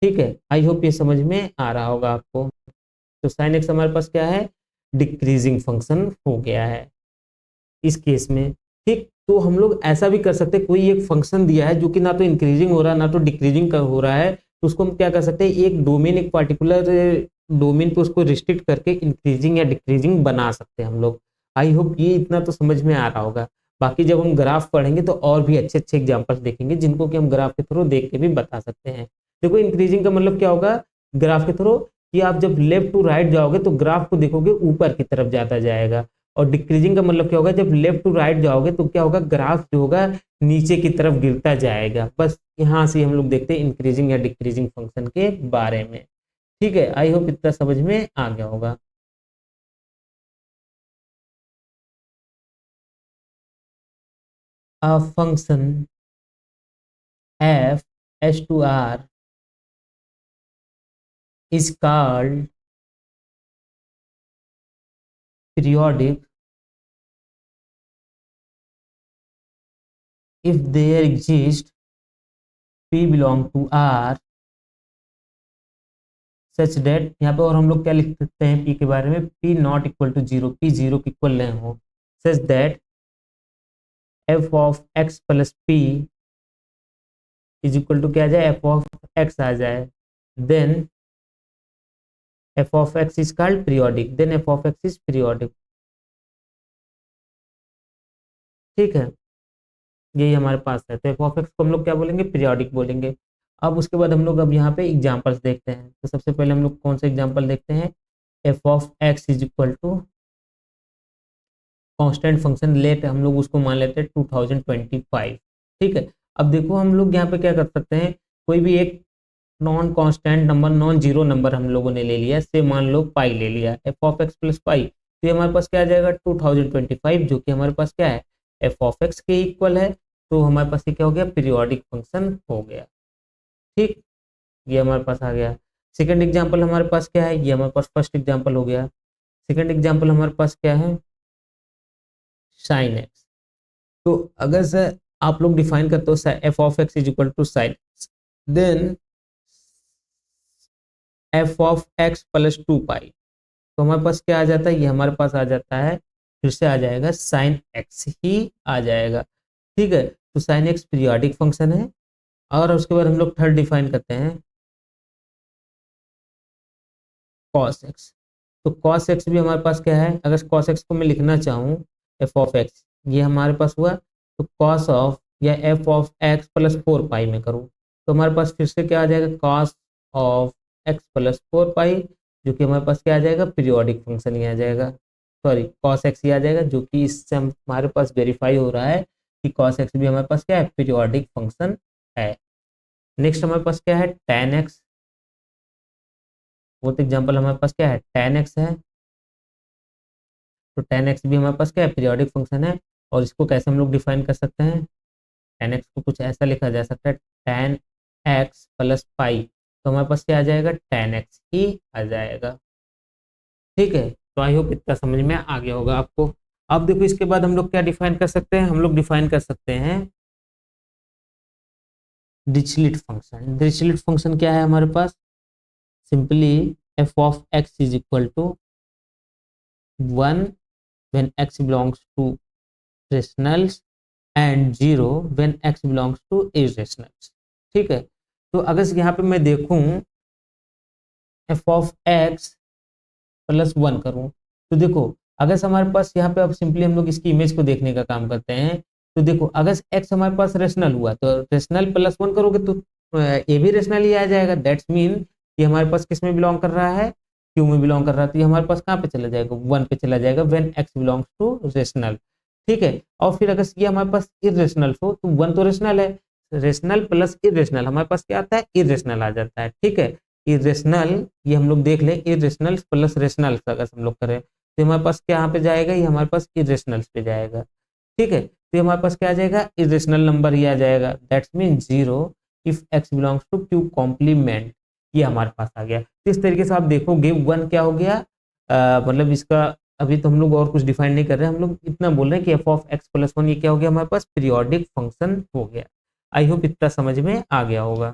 ठीक है, आई होप ये समझ में आ रहा होगा आपको। तो साइन एक्स हमारे पास क्या है, डिक्रीजिंग फंक्शन हो गया है इस केस में। ठीक, तो हम लोग ऐसा भी कर सकते हैं, कोई एक फंक्शन दिया है जो कि ना तो इंक्रीजिंग हो रहा है ना तो डिक्रीजिंग हो रहा है, तो उसको हम क्या कर सकते हैं, एक डोमेन, एक पार्टिकुलर डोमेन पे उसको रिस्ट्रिक्ट करके इंक्रीजिंग या डिक्रीजिंग बना सकते हैं हम लोग। आई होप ये इतना तो समझ में आ रहा होगा। बाकी जब हम ग्राफ पढ़ेंगे तो और भी अच्छे अच्छे एग्जाम्पल्स देखेंगे जिनको कि हम ग्राफ के थ्रू देख के भी बता सकते हैं। देखो इंक्रीजिंग का मतलब क्या होगा ग्राफ के थ्रू, कि आप जब लेफ्ट टू राइट जाओगे तो ग्राफ को देखोगे ऊपर की तरफ जाता जाएगा। और डिक्रीजिंग का मतलब क्या होगा, जब लेफ्ट टू राइट जाओगे तो क्या होगा, ग्राफ जो होगा नीचे की तरफ गिरता जाएगा। बस यहाँ से हम लोग देखते हैं इंक्रीजिंग या डिक्रीजिंग फंक्शन के बारे में। ठीक है, आई होप इतना समझ में आ गया होगा। A function f h to r is called periodic if there exist p belong to r such that, यहाँ पे और हम लोग क्या लिख सकते हैं p के बारे में, p not equal to zero, p zero के इक्वल नहीं हो, such that f of x plus p is equal to क्या आ जाए, f ऑफ x आ जाए, then f of x is called periodic, then f of x is periodic. ठीक है, यही हमारे पास है, तो f ऑफ x को हम लोग क्या बोलेंगे, पीरियोडिक बोलेंगे। अब उसके बाद हम लोग अब यहाँ पे एग्जांपल्स देखते हैं। तो सबसे पहले हम लोग कौन सा एग्जांपल देखते हैं, f of x is equal to constant function, let हम लोग उसको मान लेते हैं 2025। ठीक है, अब देखो हम लोग यहाँ पे क्या कर सकते हैं, कोई भी एक non constant number, non zero number हम लोगों ने ले लिया, से मान लो पाई ले लिया, F of x plus pi, तो ये हमारे पास क्या आ जाएगा 2025, जो कि हमारे पास क्या है, एफ ऑफ एक्स के इक्वल है। तो हमारे पास ये क्या हो गया, पीरियोडिक फंक्शन हो गया। ठीक, ये हमारे पास आ गया। सेकंड एग्जांपल हमारे पास क्या है, ये हमारे पास फर्स्ट एग्जांपल हो गया। सेकंड एग्जांपल हमारे पास क्या है, साइन एक्स। तो अगर से आप लोग डिफाइन करते हो f of x is equal to sine x, then f of x plus two pi, तो हमारे पास क्या आ जाता है, ये हमारे पास आ जाता है, फिर से आ जाएगा साइन एक्स ही आ जाएगा। ठीक है, तो साइन एक्स पीरियोडिक फंक्शन है। और उसके बाद हम लोग थर्ड डिफाइन करते हैं कॉस एक्स। तो कॉस एक्स भी हमारे पास क्या है, अगर कॉस एक्स को मैं लिखना चाहूँ एफ ऑफ एक्स, ये हमारे पास हुआ, तो कॉस ऑफ या F of x plus four pi में करूँ, तो हमारे पास फिर से क्या आ जाएगा, cos of x plus four pi, जो कि हमारे पास क्या आ जाएगा, पीरियोडिक फंक्शन ही आ जाएगा। सॉरी, कॉस एक्स ही आ जाएगा, जो कि इससे हमारे पास वेरीफाई हो रहा है कि कॉस एक्स भी हमारे पास क्या है, पीरियोडिक फंक्शन है। नेक्स्ट हमारे पास क्या है, टेन एक्स। वो तो एग्जाम्पल हमारे पास क्या है, टेन एक्स है, तो टेन एक्स भी हमारे पास क्या है, पीरियोडिक फंक्शन है। और इसको कैसे हम लोग डिफाइन कर सकते हैं, टेन एक्स को कुछ ऐसा लिखा जा सकता है, टेन एक्स प्लस पाई, तो हमारे पास क्या आ जाएगा, टेन एक्स ही आ जाएगा। ठीक है, तो आई होप इतना समझ में आ गया होगा आपको। अब देखो इसके बाद हम लोग क्या डिफाइन कर सकते हैं, हम लोग डिफाइन कर सकते हैं डिरिचलेट फंक्शन। डिरिचलेट फंक्शन क्या है हमारे पास, simply f of x is equal to one when x belongs to rationals and zero when x belongs to irrationals. ठीक है, तो अगर यहाँ पे मैं देखूं f of x plus one करूं, तो देखो अगर से हमारे पास यहाँ पे, अब सिंपली हम लोग इसकी इमेज को देखने का काम करते हैं। तो देखो अगर एक्स हमारे पास रेशनल हुआ, तो रेशनल प्लस वन करोगे तो ए भी रेशनल ही आ जाएगा, दैट्स मीन ये हमारे पास किस में बिलोंग कर रहा है, क्यू में बिलोंग कर रहा है, तो ये हमारे पास कहाँ पे चला जाएगा, वन पे चला जाएगा when x belongs to rational. ठीक है, और फिर अगर ये हमारे पास इरेशनल हो, तो वन तो रेशनल है, रेशनल प्लस इरेशनल हमारे पास क्या आता है, इरेशनल आ जाता है। ठीक है, इरेशनल, ये हम लोग देख लें, इरेशनल प्लस रेशनल अगर हम लोग करें, तो हमारे पास क्या यहाँ पे जाएगा, ये हमारे पास इरेशनल पे जाएगा। ठीक है, तो हमारे पास क्या आ जाएगा, इरेशनल नंबर ही आ जाएगा, that's mean zero if x belongs to Q complement, ये हमारे पास आ गया। तो इस तरीके से आप देखोगे वन क्या हो गया, मतलब इसका अभी तो हम लोग और कुछ डिफाइन नहीं कर रहे हैं, हम लोग इतना बोल रहे हैं कि F of x plus one ये क्या हो गया, हमारे पास पीरियोडिक फंक्शन हो गया। आई होप इतना समझ में आ गया होगा।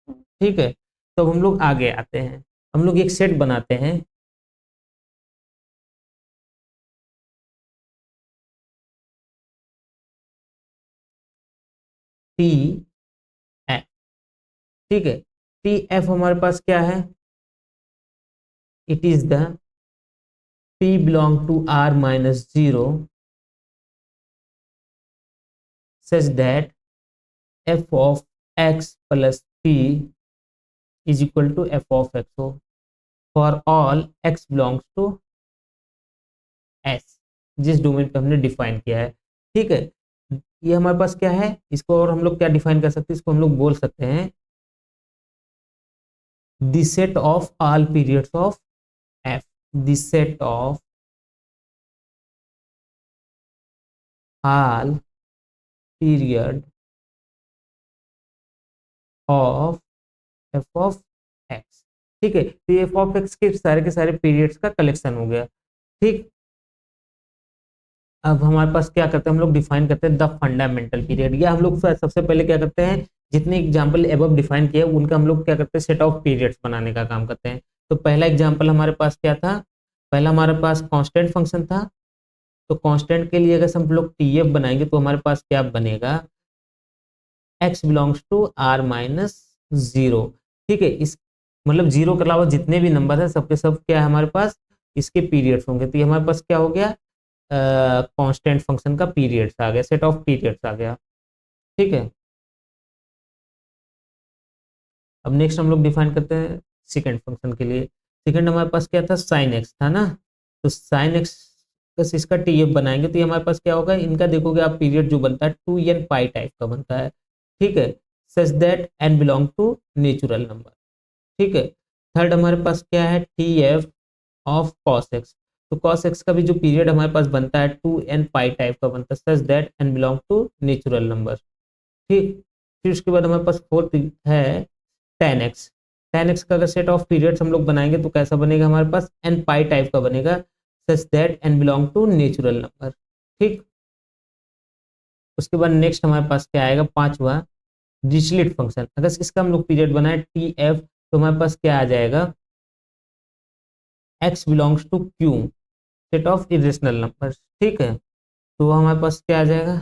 ठीक है, तो हम लोग आगे आते हैं, हम लोग एक सेट बनाते हैं, टी एफ। ठीक है, टी एफ हमारे पास क्या है, it is the p belong to r minus 0 such that f of x plus p is equal to f of x. So for all x belongs to s, जिस domain पे हमने define किया है, ठीक है। ये हमारे पास क्या है, इसको और हम लोग क्या डिफाइन कर सकते हैं, इसको हम लोग बोल सकते हैं the set of all periods of f, the set of all period of f of X, ठीक है। तो ये एफ ऑफ एक्स के सारे पीरियड्स का कलेक्शन हो गया, ठीक। अब हमारे पास क्या करते हैं, हम लोग डिफाइन करते हैं द फंडामेंटल पीरियड, या हम लोग सबसे पहले क्या करते हैं, जितने एग्जांपल एबव डिफाइन किए उनका हम लोग क्या करते हैं, सेट ऑफ पीरियड्स बनाने का काम करते हैं। तो पहला एग्जांपल हमारे पास क्या था, पहला हमारे पास कांस्टेंट फंक्शन था। तो कांस्टेंट के लिए अगर हम लोग टीएफ बनाएंगे तो हमारे पास क्या बनेगा, x belongs to r minus 0, ठीक है। इस मतलब 0 के अलावा जितने भी नंबर है सबके सब क्या है हमारे पास, इसके पीरियड्स होंगे। तो ये हमारे पास क्या हो गया, कांस्टेंट फंक्शन का पीरियड्स आ गया, सेट ऑफ पीरियड्स आ गया, ठीक है। अब नेक्स्ट हम लोग डिफाइन करते हैं सेकंड फंक्शन के लिए। सेकंड हमारे पास क्या था, साइन एक्स था ना। तो साइन एक्स बस इसका टीएफ बनाएंगे तो ये हमारे पास क्या होगा, इनका देखोगे आप पीरियड जो बनता है 2n पाई टाइप का बनता है, ठीक है। Such that n belong to natural number, ठीक है। थर्ड हमारे पास क्या है, टीएफ ऑफ कॉस एक्स। तो कॉस एक्स का भी जो पीरियड हमारे पास बनता है 2n पाई टाइप का बनता है, such that n belong to natural number, ठीक। फिर उसके बाद हमारे पास फोर्थ है tan x। tan x का अगर सेट ऑफ पीरियड्स हम लोग बनाएंगे तो कैसा बनेगा, हमारे पास n पाई टाइप का बनेगा, such that n belong to natural number, ठीक। उसके बाद नेक्स्ट हमारे पास क्या आएगा, पांचवा डिरिचलेट फंक्शन। अगर इसका हम लोग पीरियड बनाए tf तो हमारे पास क्या आ जाएगा, x belongs to q, set of irrational number, ठीक है। तो हमारे पास क्या आ जाएगा,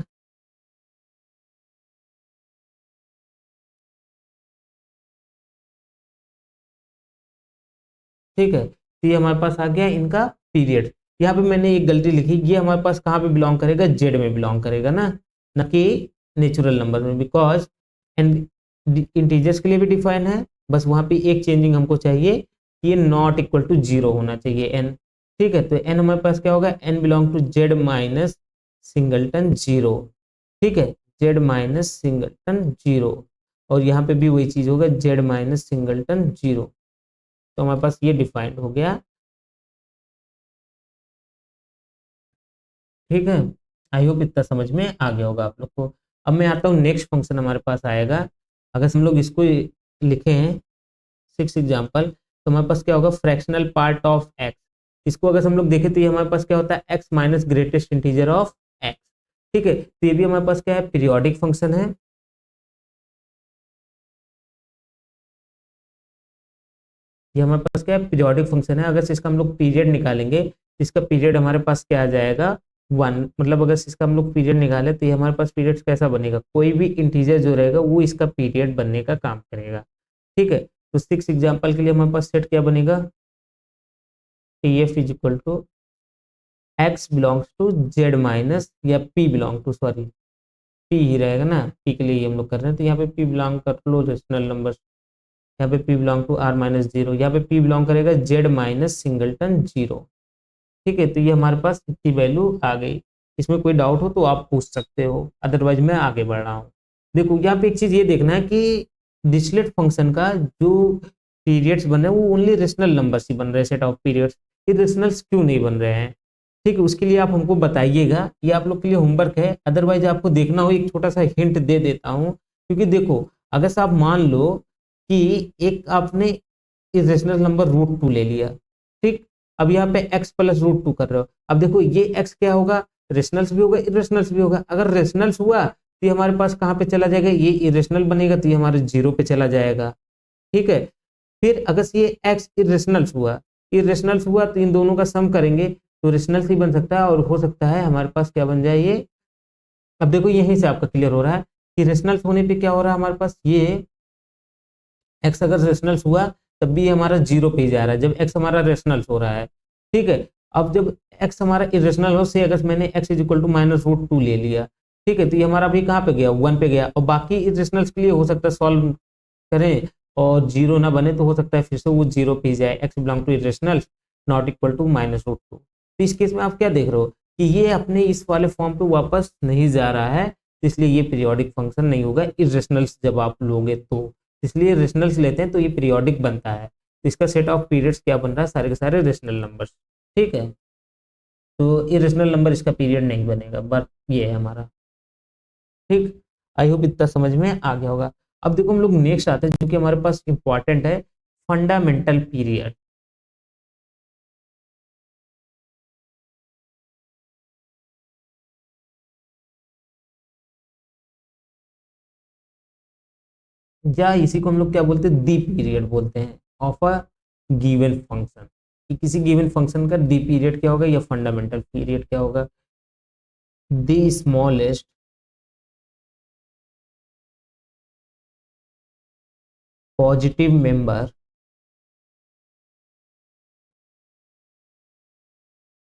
ठीक है। तो ये हमारे पास आ गया इनका पीरियड। यहाँ पे मैंने एक गलती लिखी, ये हमारे पास कहाँ पे बिलोंग करेगा, जेड में बिलोंग करेगा ना, न कि नेचुरल नंबर में, बिकॉज एंड इंटीजर्स के लिए भी डिफाइन है, बस वहाँ पे एक चेंजिंग हमको चाहिए कि ये नॉट इक्वल टू 0 होना चाहिए n, ठीक है। तो n हमारे पास क्या होगा, n belong to Z minus singleton 0, ठीक है, जेड माइनस सिंगलटन 0। और यहाँ पे भी वही चीज होगा, जेड माइनस सिंगलटन 0। तो हमारे पास ये डिफाइंड हो गया, ठीक है। आई होप इतना समझ में आ गया होगा आप लोग को। अब मैं आता हूँ नेक्स्ट फंक्शन हमारे पास आएगा, अगर हम लोग इसको लिखे हैं सिक्स एग्जाम्पल, तो हमारे पास क्या होगा, फ्रैक्शनल पार्ट ऑफ एक्स। इसको अगर हम लोग देखें तो ये हमारे पास क्या होता है, x minus greatest integer of X, ठीक है। तो ये भी हमारे पास क्या है, पीरियोडिक फंक्शन है, ये हमारे पास क्या है, पीरियोडिक फंक्शन है। अगर इसका हम लोग पीरियड निकालेंगे तो इसका पीरियड हमारे पास क्या आ जाएगा, 1। मतलब अगर इसका हम लोग पीरियड निकाले तो ये हमारे पास पीरियड कैसा बनेगा, कोई भी इंटीजर जो रहेगा वो इसका पीरियड बनने का काम करेगा, ठीक है। तो सिक्स एग्जाम्पल के लिए हमारे पास सेट क्या बनेगा, T F is equal to x belongs to Z minus, या P belong to, sorry P ही रहेगा ना, पी के लिए हम लोग कर रहे हैं, तो यहाँ पे पी बिलोंग कर लो रेशनल नंबर, यहाँ पे p belong to r minus 0, यहाँ पे p बिलोंग करेगा z माइनस सिंगलटन 0, ठीक है। तो ये हमारे पास इतनी वैल्यू आ गई। इसमें कोई डाउट हो तो आप पूछ सकते हो, अदरवाइज मैं आगे बढ़ रहा हूँ। देखो यहाँ पे एक चीज ये देखना है कि डिरिचलेट फंक्शन का जो पीरियड्स बन रहे हैं वो ओनली रेशनल नंबर ही बन रहे हैं, सेट ऑफ पीरियड्स, इरेशनल्स क्यों नहीं बन रहे हैं, ठीक है। उसके लिए आप हमको बताइएगा, ये आप लोग के लिए होमवर्क है, अदरवाइज आपको देखना हो एक छोटा सा हिंट दे देता हूँ। क्योंकि देखो अगर से आप मान लो कि एक आपने इरेशनल नंबर √2 ले लिया, ठीक। अब यहाँ पे x प्लस √2 कर रहे हो, अब देखो ये x क्या होगा, रेशनल्स भी होगा इरेशनल्स भी होगा। अगर रेशनल्स हुआ तो ये हमारे पास कहाँ पे चला जाएगा, ये इरेशनल बनेगा तो ये हमारे 0 पे चला जाएगा, ठीक है। फिर अगर ये x इरेशनल्स हुआ तो इन दोनों का सम करेंगे तो रेशनल्स ही बन सकता है, और हो सकता है हमारे पास क्या बन जाए ये। अब देखो यहीं से आपका क्लियर हो रहा है कि रेशनल्स होने पे क्या हो रहा है हमारे पास, ये एक्स अगर रेशनल्स हुआ तब भी हमारा जीरो पे ही जा रहा है, जब एक्स हमारा रेशनल हो रहा है। ठीक है, अब जब एक्स हमारा इरेशनल हो, से अगर मैंने एक्स इज इक्वल टू -√2 ले लिया, ठीक है, तो ये हमारा अभी कहाँ पे गया, 1 पे गया, और बाकी इरेशनल्स के लिए हो सकता है सॉल्व करें और जीरो ना बने, तो हो सकता है फिर से वो जीरो पे ही जाए, x belong to irrational not equal to -√2। तो इस केस में आप क्या देख रहे हो कि ये अपने इस वाले फॉर्म पे वापस नहीं जा रहा है, तो इसलिए ये पीरियोडिक फंक्शन नहीं होगा इरेशनल्स जब आप लोगे तो, इसलिए रेशनल्स लेते हैं तो ये पीरियोडिक बनता है। तो इसका सेट ऑफ पीरियड्स क्या बन रहा है, सारे के सारे रेशनल नंबर्स। ठीक है, तो इरेशनल नंबर इसका पीरियड नहीं बनेगा, बट ये है हमारा। ठीक, आई होप इतना समझ में आ गया होगा। अब देखो हम लोग नेक्स्ट आते हैं जो कि हमारे पास इंपॉर्टेंट है, फंडामेंटल पीरियड। या इसी को हम लोग क्या बोलते हैं, दी पीरियड बोलते हैं ऑफ अ गिवन फंक्शन, कि किसी गिवन फंक्शन का दी पीरियड क्या होगा या फंडामेंटल पीरियड क्या होगा। The smallest positive member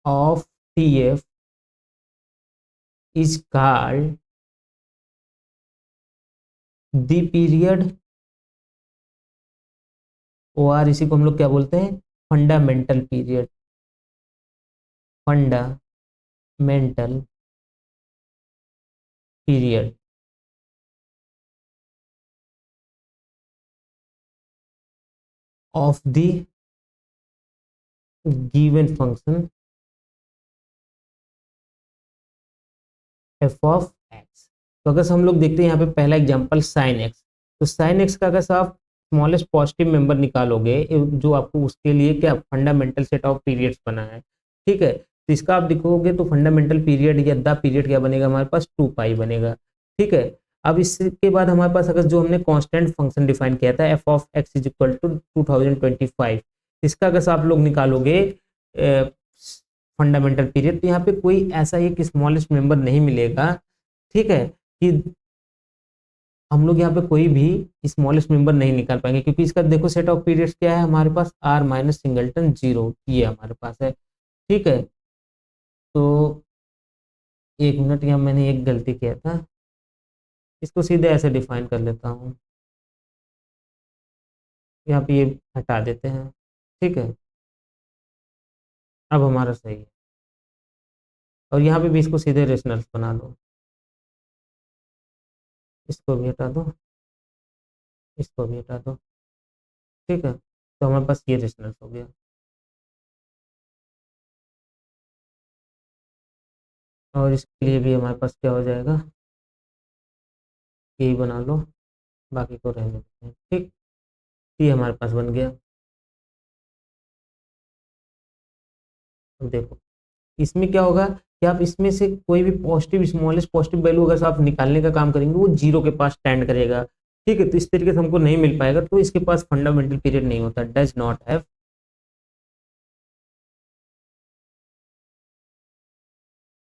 of TF is called the period, और इसी को हम लोग क्या बोलते हैं, fundamental period. Fundamental period of the given function F of x. तो अगर हम लोग देखते हैं यहाँ पे पहला एग्जांपल साइन एक्स, तो साइन एक्स का अगर आप स्मॉलेस्ट पॉजिटिव मेंबर निकालोगे, जो आपको उसके लिए क्या फंडामेंटल सेट ऑफ पीरियड्स बना है। ठीक है, तो इसका आप देखोगे तो फंडामेंटल पीरियड या द पीरियड क्या बनेगा, हमारे पास 2 पाई बनेगा। ठीक है, अब इसके बाद हमारे पास अगर जो हमने कांस्टेंट फंक्शन डिफाइन किया था f of x is equal to 2025, इसका अगर आप लोग निकालोगे फंडामेंटल पीरियड, तो यहाँ पे कोई ऐसा एक स्मॉलेस्ट मेंबर नहीं मिलेगा। ठीक है, कि हम लोग यहाँ पे कोई भी स्मॉलेस्ट मेंबर नहीं निकाल पाएंगे, क्योंकि इसका देखो सेट ऑफ पीरियड्स क्या है हमारे पास, आर माइनस सिंगलटन जीरो, ये हमारे पास है। ठीक है, तो एक मिनट, यहाँ मैंने एक गलती किया था, इसको सीधे ऐसे डिफाइन कर लेता हूँ, यहाँ पे ये हटा देते हैं। ठीक है, अब हमारा सही है, और यहाँ पे भी इसको सीधे रेशनल्स बना लो, इसको भी हटा दो, इसको भी हटा दो। ठीक है, तो हमारे पास ये रेशनल्स हो गया, और इसके लिए भी हमारे पास क्या हो जाएगा, यही बना लो, बाकी को रहने देते हैं। ठीक, ये हमारे पास बन गया। अब देखो इसमें क्या होगा कि आप इसमें से कोई भी पॉजिटिव स्मॉलेस्ट पॉजिटिव वैल्यू अगर आप निकालने का काम करेंगे, वो जीरो के पास स्टैंड करेगा। ठीक है, तो इस तरीके से हमको नहीं मिल पाएगा, तो इसके पास फंडामेंटल पीरियड नहीं होता, does not have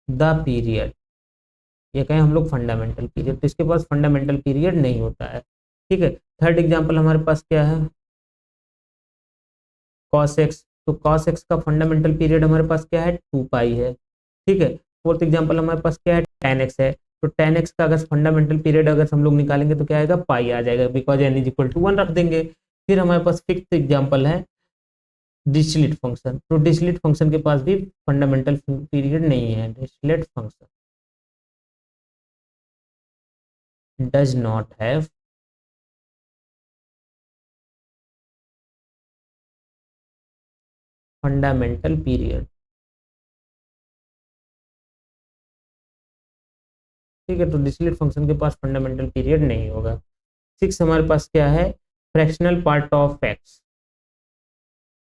the period, ये कहें हम लोग फंडामेंटल पीरियड, तो इसके पास फंडामेंटल पीरियड नहीं होता है। ठीक है, थर्ड एग्जाम्पल हमारे पास क्या है, कॉस एक्स, तो कॉस एक्स का फंडामेंटल पीरियड हमारे पास क्या है, 2 पाई है। ठीक है, फोर्थ एग्जाम्पल हमारे पास क्या है, टेन एक्स है, तो टेन एक्स का अगर फंडामेंटल पीरियड अगर हम लोग निकालेंगे तो क्या आएगा, पाई आ जाएगा, because n is equal to 1 रख देंगे। फिर हमारे पास फिफ्थ एग्जाम्पल है डिरिचलेट फंक्शन, तो डिरिचलेट फंक्शन के पास भी फंडामेंटल पीरियड नहीं है, Dirichlet function does not have fundamental period. ठीक है, तो डिरिचलेट फंक्शन के पास फंडामेंटल पीरियड नहीं होगा। सिक्स हमारे पास क्या है, fractional part of x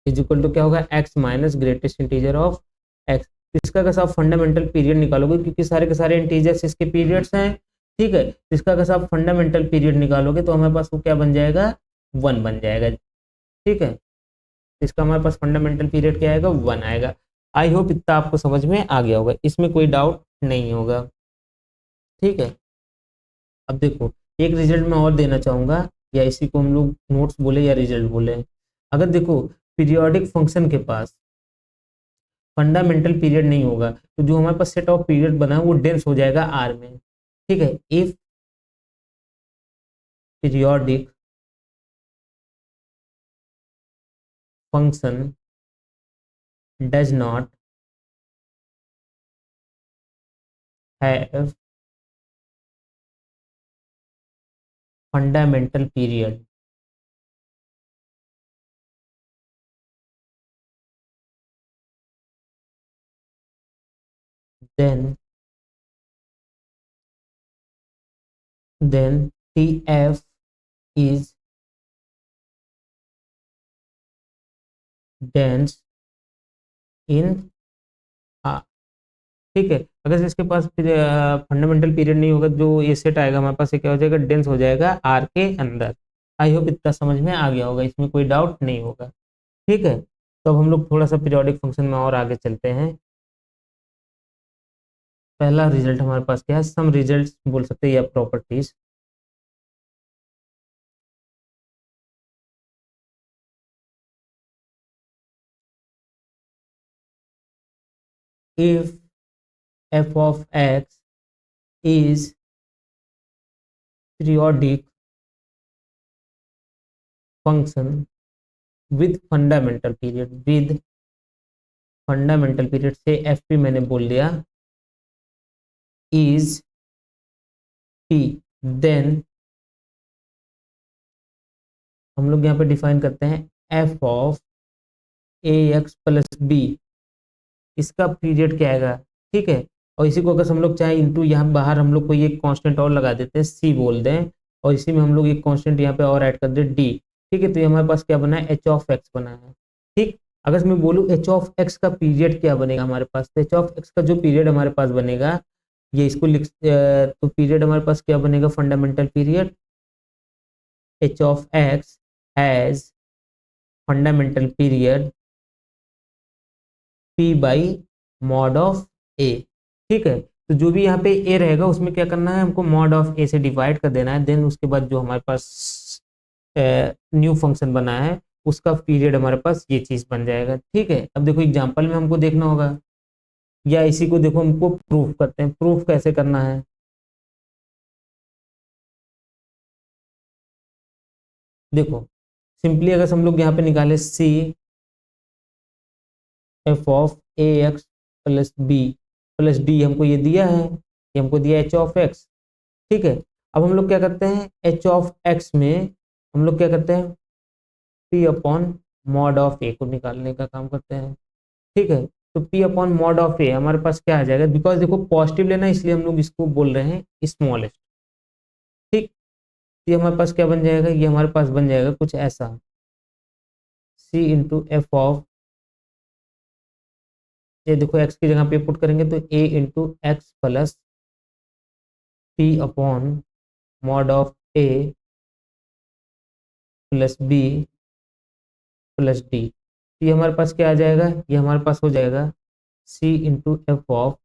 is equal to क्या होगा, x minus greatest integer of x. इसका अगर आप फंडामेंटल पीरियड निकालोगे, क्योंकि सारे के सारे इंटीजर्स इसके पीरियड्स हैं। ठीक है, तो इसका अगर आप फंडामेंटल पीरियड निकालोगे तो हमारे पास वो क्या बन जाएगा, 1 बन जाएगा। ठीक है, तो इसका हमारे पास फंडामेंटल पीरियड क्या आएगा, 1 आएगा। आई होप इतना आपको समझ में आ गया होगा, इसमें कोई डाउट नहीं होगा। ठीक है, अब देखो एक रिजल्ट मैं और देना चाहूंगा, या इसी को हम लोग नोट्स बोले या रिजल्ट बोले, अगर देखो पीरियोडिक फंक्शन के पास फंडामेंटल पीरियड नहीं होगा तो जो हमारे पास सेट ऑफ पीरियड बना है वो डेंस हो जाएगा आर में। ठीक है, if periodic function does not have fundamental period then TF is dense in R। ठीक है, अगर इसके पास फिर फंडामेंटल पीरियड नहीं होगा, जो ये सेट आएगा हमारे पास, ये क्या हो जाएगा, डेंस हो जाएगा आर के अंदर। आई होप इतना समझ में आ गया होगा, इसमें कोई डाउट नहीं होगा। ठीक है, तो अब हम लोग थोड़ा सा पीरियोडिक फंक्शन में और आगे चलते हैं। पहला रिजल्ट हमारे पास क्या है, सम रिजल्ट बोल सकते हैं या properties. If f of x is periodic function with fundamental period से fp मैंने बोल दिया is p, then हम लोग यहाँ पे डिफाइन करते हैं f of ax plus b, इसका पीरियड क्या आएगा। ठीक है, और इसी को अगर हम लोग चाहे इंटू यहाँ बाहर हम लोग कोई एक कांस्टेंट और लगा देते हैं, c बोल दें, और इसी में हम लोग एक कांस्टेंट यहाँ पे और ऐड कर दे d। ठीक है, तो ये हमारे पास क्या बना है, h ऑफ x बना है। ठीक, अगर मैं बोलूँ h ऑफ x का पीरियड क्या बनेगा हमारे पास, तो h ऑफ x का जो पीरियड हमारे पास बनेगा, ये इसको लिख तो पीरियड हमारे पास क्या बनेगा, fundamental period. h of x has fundamental period p by mod of a। ठीक है, तो जो भी यहाँ पे a रहेगा उसमें क्या करना है, हमको मॉड ऑफ a से डिवाइड कर देना है, देन उसके बाद जो हमारे पास न्यू फंक्शन बना है उसका पीरियड हमारे पास ये चीज बन जाएगा। ठीक है, अब देखो एग्जांपल में हमको देखना होगा, या इसी को देखो हमको प्रूफ करते हैं। प्रूफ कैसे करना है, देखो सिंपली अगर हम लोग यहाँ पे निकाले c f of A x plus B plus d, हमको ये दिया है, ये हमको दिया एच ऑफ एक्स। ठीक है, अब हम लोग क्या करते हैं, एच ऑफ एक्स में हम लोग क्या करते हैं, पी अपॉन मॉड ऑफ ए को निकालने का काम करते हैं। ठीक है, तो पी अपॉन मॉड ऑफ ए हमारे पास क्या आ जाएगा, बिकॉज देखो पॉजिटिव लेना इसलिए हम लोग इसको बोल रहे हैं स्मॉलेस्ट। ठीक, ये हमारे पास क्या बन जाएगा, ये हमारे पास बन जाएगा कुछ ऐसा, सी इंटू एफ ऑफ, ये देखो एक्स की जगह पे पुट करेंगे तो A into x plus P upon mod of A plus B plus D. ये हमारे पास क्या आ जाएगा, ये हमारे पास हो जाएगा C into F of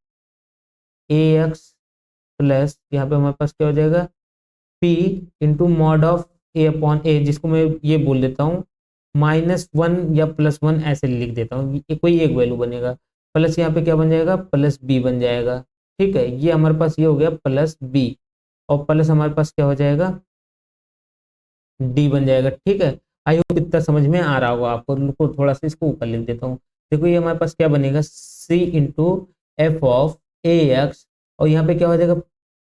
A x plus, यहाँ पे हमारे पास क्या हो जाएगा, P into mod of A upon A, जिसको मैं ये बोल देता हूँ -1 या +1 ऐसे लिख देता हूँ, ये कोई एक वैल्यू बनेगा, प्लस यहाँ पे क्या बन जाएगा, प्लस बी बन जाएगा। ठीक है, ये हमारे पास ये हो गया प्लस बी, और प्लस हमारे पास क्या हो जाएगा, डी बन जाएगा। ठीक है, आई होप इतना समझ में आ रहा होगा आपको, रुको थोड़ा सा इसको ऊपर लिख देता हूँ। देखो ये हमारे पास क्या बनेगा, C into F of A X, और यहाँ पे क्या हो जाएगा,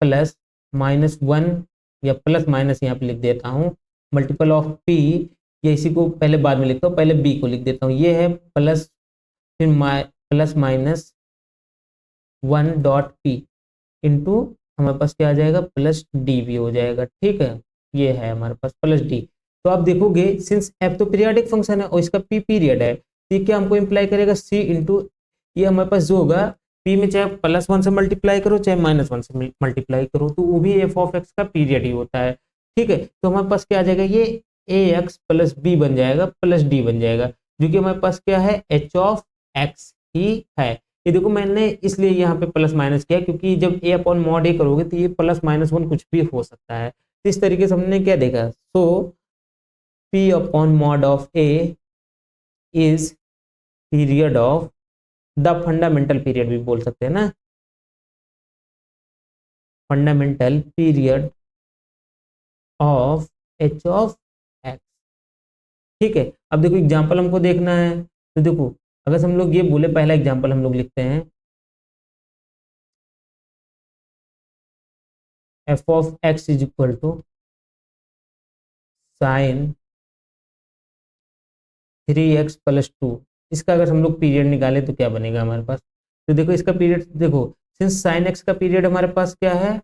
प्लस -1 या प्लस माइनस यहाँ पे लिख देता हूँ, मल्टीपल ऑफ पी, या इसी को पहले बाद में लिखता हूँ, पहले बी को लिख देता हूँ, ये है प्लस, फिर प्लस -1 डॉट पी इंटू हमारे पास क्या आ जाएगा, प्लस डी भी हो जाएगा। ठीक है, ये है हमारे पास प्लस डी। तो आप देखोगे सिंस एफ तो पीरियोडिक फंक्शन है और इसका पी पीरियड है, तो क्या हमको इंप्लाई करेगा, सी इंटू, ये हमारे पास जो होगा पी में चाहे +1 से मल्टीप्लाई करो चाहे -1 से मल्टीप्लाई करो, तो वो भी एफ ऑफ एक्स का पीरियड ही होता है। ठीक है, तो हमारे पास क्या आ जाएगा, ये ए एक्स प्लस बी बन जाएगा प्लस डी बन जाएगा, जो कि हमारे पास क्या है, एच ऑफ एक्स ही है। ये देखो मैंने इसलिए यहाँ पे प्लस माइनस किया, क्योंकि जब ए अपॉन मॉड ए करोगे तो ये +-1 कुछ भी हो सकता है। तो इस तरीके से हमने क्या देखा, so P upon mod of A is period of the fundamental period भी बोल सकते हैं ना, fundamental period of H of X. ठीक है, अब देखो एग्जाम्पल हमको देखना है, तो देखो अगर हम लोग ये बोले, पहला एग्जाम्पल हम लोग लिखते हैं f of x is equal to sine 3x+2। इसका अगर हम लोग पीरियड निकाले तो क्या बनेगा हमारे पास, तो देखो इसका पीरियड, देखो सिंस साइन एक्स का पीरियड हमारे पास क्या है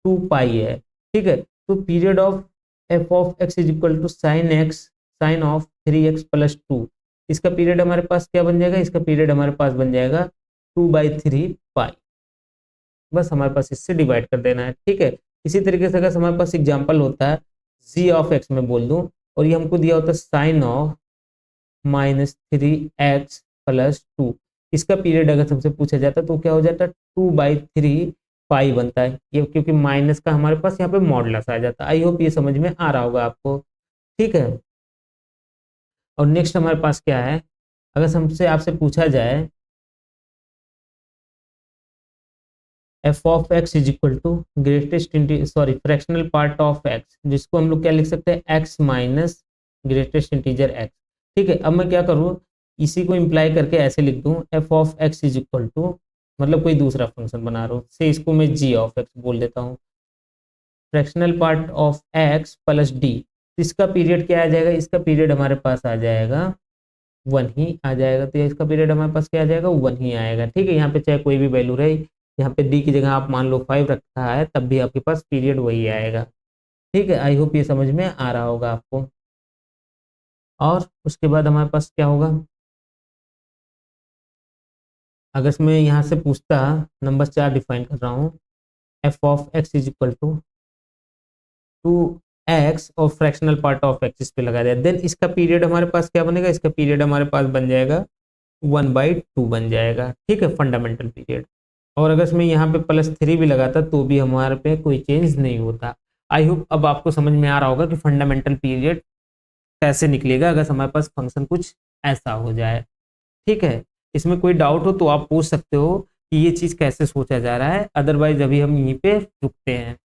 2 पाई है। ठीक है, तो period of f of x is equal to sine x sine of 3x+2, इसका पीरियड हमारे पास क्या बन जाएगा, इसका पीरियड हमारे पास बन जाएगा 2/3 पाई। बस हमारे पास इससे डिवाइड कर देना है। ठीक है, इसी तरीके से अगर हमारे पास एग्जाम्पल होता है जी ऑफ एक्स में बोल दूं, और ये हमको दिया होता है साइन ऑफ -3x+2, इसका पीरियड अगर हमसे पूछा जाता तो क्या हो जाता 2/3 पाई बनता है ये, क्योंकि माइनस का हमारे पास यहाँ पे मॉडुलस आ जाता है। आई होप ये समझ में आ रहा होगा आपको। ठीक है, और नेक्स्ट हमारे पास क्या है, अगर हमसे आपसे पूछा जाए f of x is equal to greatest fractional part of x, जिसको हम लोग क्या लिख सकते हैं x minus greatest integer x. ठीक है, अब मैं क्या करूँ, इसी को इम्प्लाई करके ऐसे लिख दूँ f of x is equal to, मतलब कोई दूसरा फंक्शन बना रहा हूँ से, इसको मैं जी ऑफ एक्स बोल देता हूँ, fractional part of x plus D. इसका पीरियड क्या आ जाएगा, इसका पीरियड हमारे पास आ जाएगा 1 ही आ जाएगा, तो इसका पीरियड हमारे पास क्या आ जाएगा 1 ही आएगा। ठीक है, यहाँ पे चाहे कोई भी वैल्यू रहे, यहाँ पे डी की जगह आप मान लो 5 रखा है, तब भी आपके पास पीरियड वही आएगा। ठीक है, आई होप ये समझ में आ रहा होगा आपको। और उसके बाद हमारे पास क्या होगा, अगर मैं यहाँ से पूछता, नंबर 4 डिफाइन कर रहा हूँ, f of x is equal to 2x और फ्रैक्शनल पार्ट ऑफ एक्स इस पे लगा दिया, देन इसका पीरियड हमारे पास क्या बनेगा, इसका पीरियड हमारे पास बन जाएगा 1/2 बन जाएगा। ठीक है, फंडामेंटल पीरियड। और अगर मैं यहाँ पे +3 भी लगाता तो भी हमारे पे कोई चेंज नहीं होता। आई होप अब आपको समझ में आ रहा होगा कि फंडामेंटल पीरियड कैसे निकलेगा अगर हमारे पास फंक्शन कुछ ऐसा हो जाए। ठीक है, इसमें कोई डाउट हो तो आप पूछ सकते हो कि ये चीज़ कैसे सोचा जा रहा है, अदरवाइज अभी हम यहीं पे रुकते हैं।